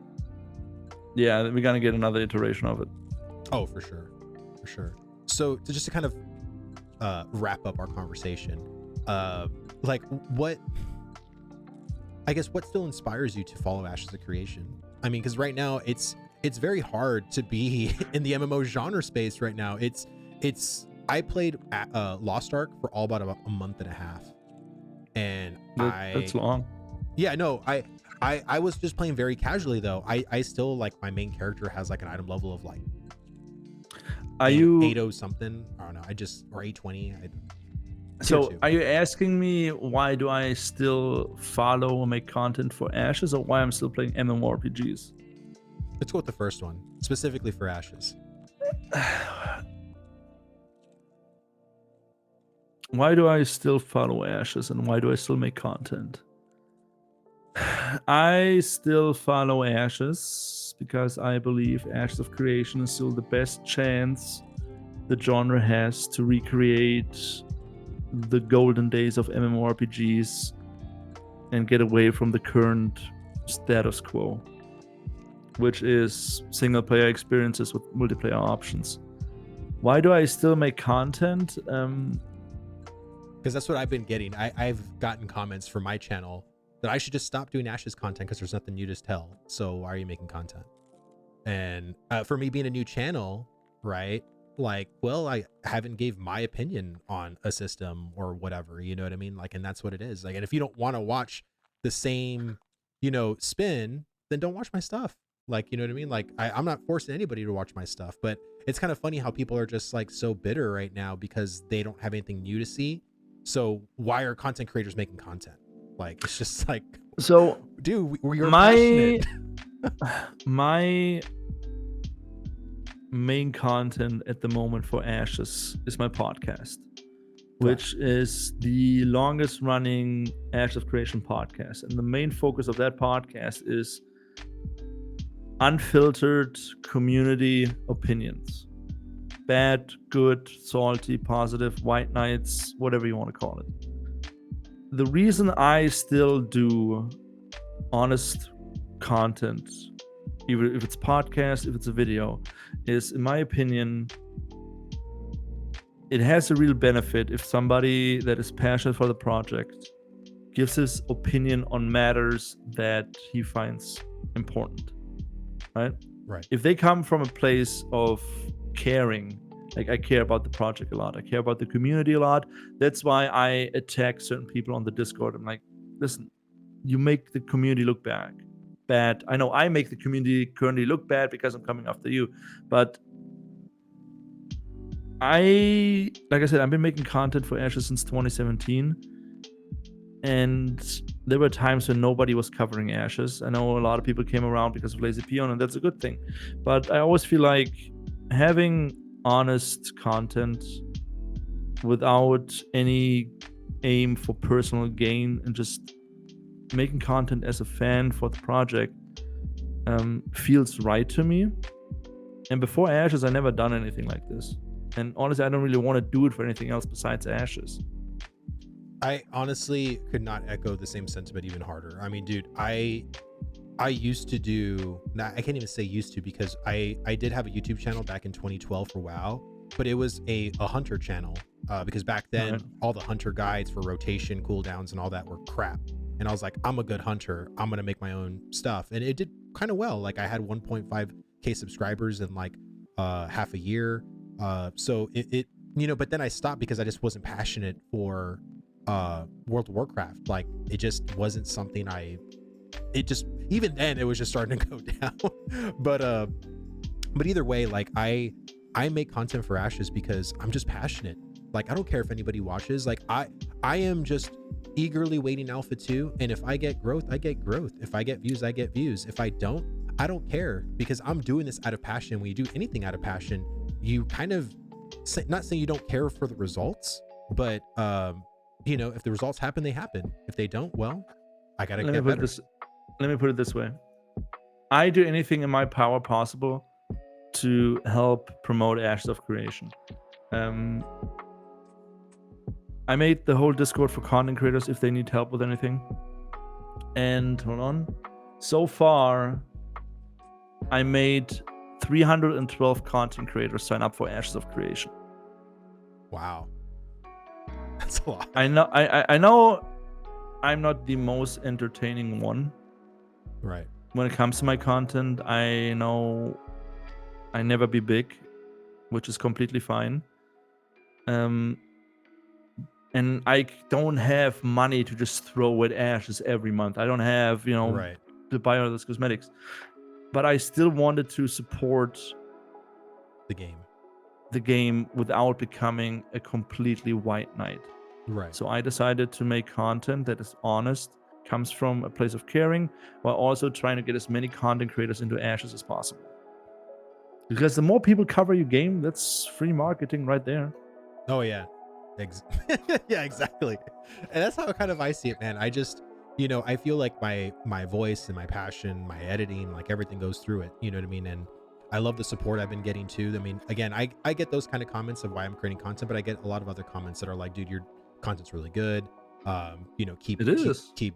going to get another iteration of it. Oh, for sure. For sure. So just to kind of wrap up our conversation, like what still inspires you to follow Ashes of Creation? I mean, because right now it's very hard to be in the MMO genre space right now. I played Lost Ark for all about a month and a half, and that's long. Yeah, no, I was just playing very casually though. I still, like, my main character has like an item level of like 8 something. I don't know. Or 820. So are you asking me why do I still follow or make content for Ashes, or why I'm still playing MMORPGs? Let's go with the first one, specifically for Ashes. Why do I still follow Ashes, and why do I still make content? I still follow Ashes because I believe Ashes of Creation is still the best chance the genre has to recreate the golden days of MMORPGs and get away from the current status quo, which is single player experiences with multiplayer options. Why do I still make content? Because that's what I've been getting. I've gotten comments from my channel that I should just stop doing Ashes content because there's nothing new to tell. So why are you making content? And for me being a new channel, right? Like, well, I haven't gave my opinion on a system or whatever, you know what I mean? Like, and that's what it is. Like, and if you don't want to watch the same, spin, then don't watch my stuff. Like, you know what I mean? Like, I'm not forcing anybody to watch my stuff, but it's kind of funny how people are just like so bitter right now because they don't have anything new to see. So why are content creators making content? Like, it's just like, so dude, we're passionate. My main content at the moment for Ashes is my podcast, which is the longest running Ashes of Creation podcast. And the main focus of that podcast is unfiltered community opinions. Bad, good, salty, positive, white knights, whatever you want to call it. The reason I still do honest content, even if it's podcast, if it's a video, is, in my opinion, it has a real benefit if somebody that is passionate for the project gives his opinion on matters that he finds important, right? If they come from a place of caring, like, I care about the project a lot, I care about the community a lot, that's why I attack certain people on the Discord. I'm like, listen, you make the community look bad. I know I make the community currently look bad because I'm coming after you, but like I said, I've been making content for Ashes since 2017, and there were times when nobody was covering Ashes. I know a lot of people came around because of Lazy Peon, and that's a good thing, but I always feel like having honest content without any aim for personal gain and just making content as a fan for the project feels right to me. And before Ashes, I never done anything like this, and honestly I don't really want to do it for anything else besides Ashes. I honestly could not echo the same sentiment even harder. I mean, dude, I used to do, I can't even say used to, because I did have a YouTube channel back in 2012 for WoW, but it was a hunter channel because back then all the hunter guides for rotation, cooldowns, and all that were crap. And I was like, I'm a good hunter, I'm gonna make my own stuff, and it did kind of well. Like, I had 1.5k subscribers in like half a year. So it but then I stopped because I just wasn't passionate for World of Warcraft. Like it just wasn't something it just, even then it was just starting to go down. But either way, like I make content for Ashes because I'm just passionate. Like I don't care if anybody watches. Like I am just eagerly waiting Alpha 2, and if I get growth, I get growth. If I get views, I get views. If I don't care, because I'm doing this out of passion. When you do anything out of passion, you kind of, not saying you don't care for the results, but you know, if the results happen, they happen. If they don't, well, I gotta get better. Let me put it this way. I do anything in my power possible to help promote Ashes of Creation. I made the whole Discord for content creators if they need help with anything. And hold on. So far, I made 312 content creators sign up for Ashes of Creation. Wow. That's a lot. I know I'm not the most entertaining one. Right. When it comes to my content, I know I never be big, which is completely fine. And I don't have money to just throw at Ashes every month. I don't have, you know, right, to buy all those cosmetics. But I still wanted to support the game without becoming a completely white knight. Right. So I decided to make content that is honest, comes from a place of caring, while also trying to get as many content creators into Ashes as possible. Because the more people cover your game, that's free marketing right there. Oh yeah. Yeah, exactly. And that's how kind of I see it, man. I just, you know, I feel like my voice and my passion, my editing, like everything goes through it, you know what I mean? And I love the support I've been getting too. I mean, again, I get those kind of comments of why I'm creating content, but I get a lot of other comments that are like, dude, your content's really good. You know, keep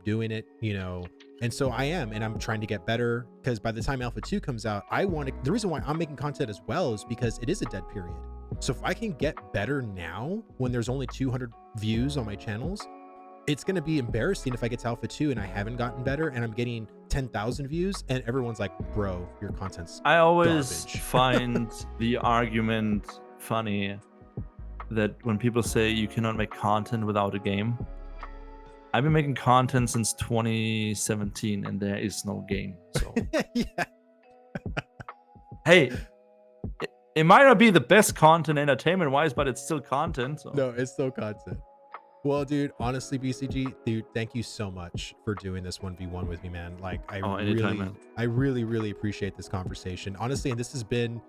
doing it, you know. And so I am, and I'm trying to get better, because by the time Alpha 2 comes out, the reason why I'm making content as well is because it is a dead period. So if I can get better now when there's only 200 views on my channels, it's going to be embarrassing if I get to Alpha 2 and I haven't gotten better and I'm getting 10,000 views and everyone's like, bro, your content's I always find the argument funny that when people say you cannot make content without a game. I've been making content since 2017 and there is no game. So yeah. Hey, it might not be the best content entertainment wise, but it's still content. So. No, it's still content. Well, dude, honestly, BCG, dude, thank you so much for doing this 1v1 with me, man. Like, I really appreciate this conversation. Honestly, and this has been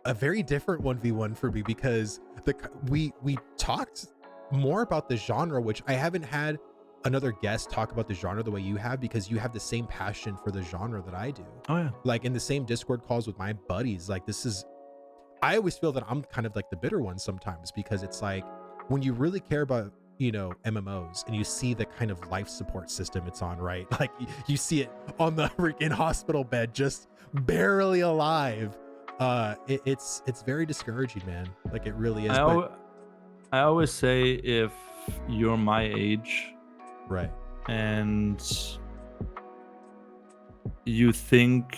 a very different 1v1 for me, because we talked more about the genre, which I haven't had another guest talk about the genre the way you have, because you have the same passion for the genre that I do. Oh yeah. Like in the same Discord calls with my buddies, like I always feel that I'm kind of like the bitter one sometimes, because it's like when you really care about, you know, MMOs and you see the kind of life support system it's on, right? Like you see it on the freaking hospital bed, just barely alive. It's very discouraging, man. Like it really is. I always say, if you're my age, right, and you think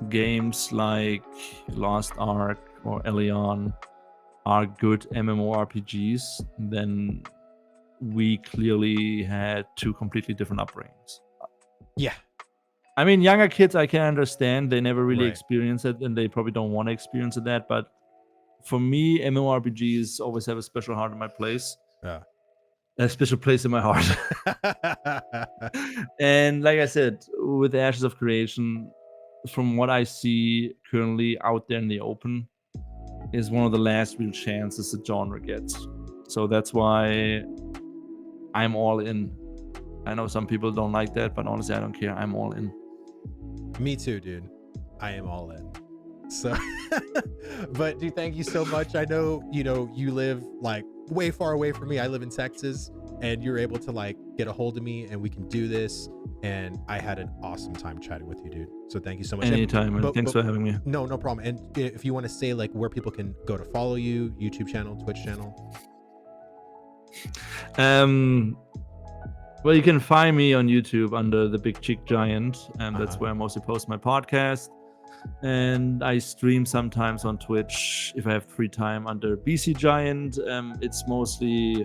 games like Lost Ark or Elion are good MMORPGs, then we clearly had two completely different upbringings. Yeah. I mean, younger kids, I can understand. They never really experience it, and they probably don't want to experience that. But for me, MMORPGs always have a special heart in my place. Yeah. A special place in my heart. And like I said, with Ashes of Creation, from what I see currently out there in the open, is one of the last real chances the genre gets. So that's why I'm all in. I know some people don't like that, but honestly, I don't care. I'm all in. Me too, dude. I am all in. So, but dude, thank you so much. I know, you know, you live like way far away from me. I live in Texas, and you're able to like get a hold of me and we can do this. And I had an awesome time chatting with you, dude. So thank you so much. Anytime, man. Thanks for having me. No problem. And if you want to say like where people can go to follow you, YouTube channel, Twitch channel. Well, you can find me on YouTube under the Big Cheek Giant, and that's where I mostly post my podcast. And I stream sometimes on Twitch if I have free time under BC Giant. It's mostly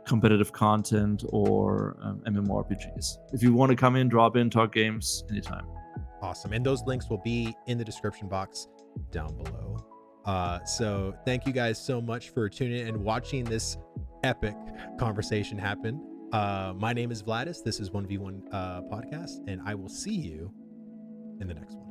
competitive content or MMORPGs. If you want to come in, drop in, talk games anytime. Awesome. And those links will be in the description box down below. So thank you guys so much for tuning in and watching this epic conversation happen. My name is Vlhadus. This is 1v1 podcast, and I will see you in the next one.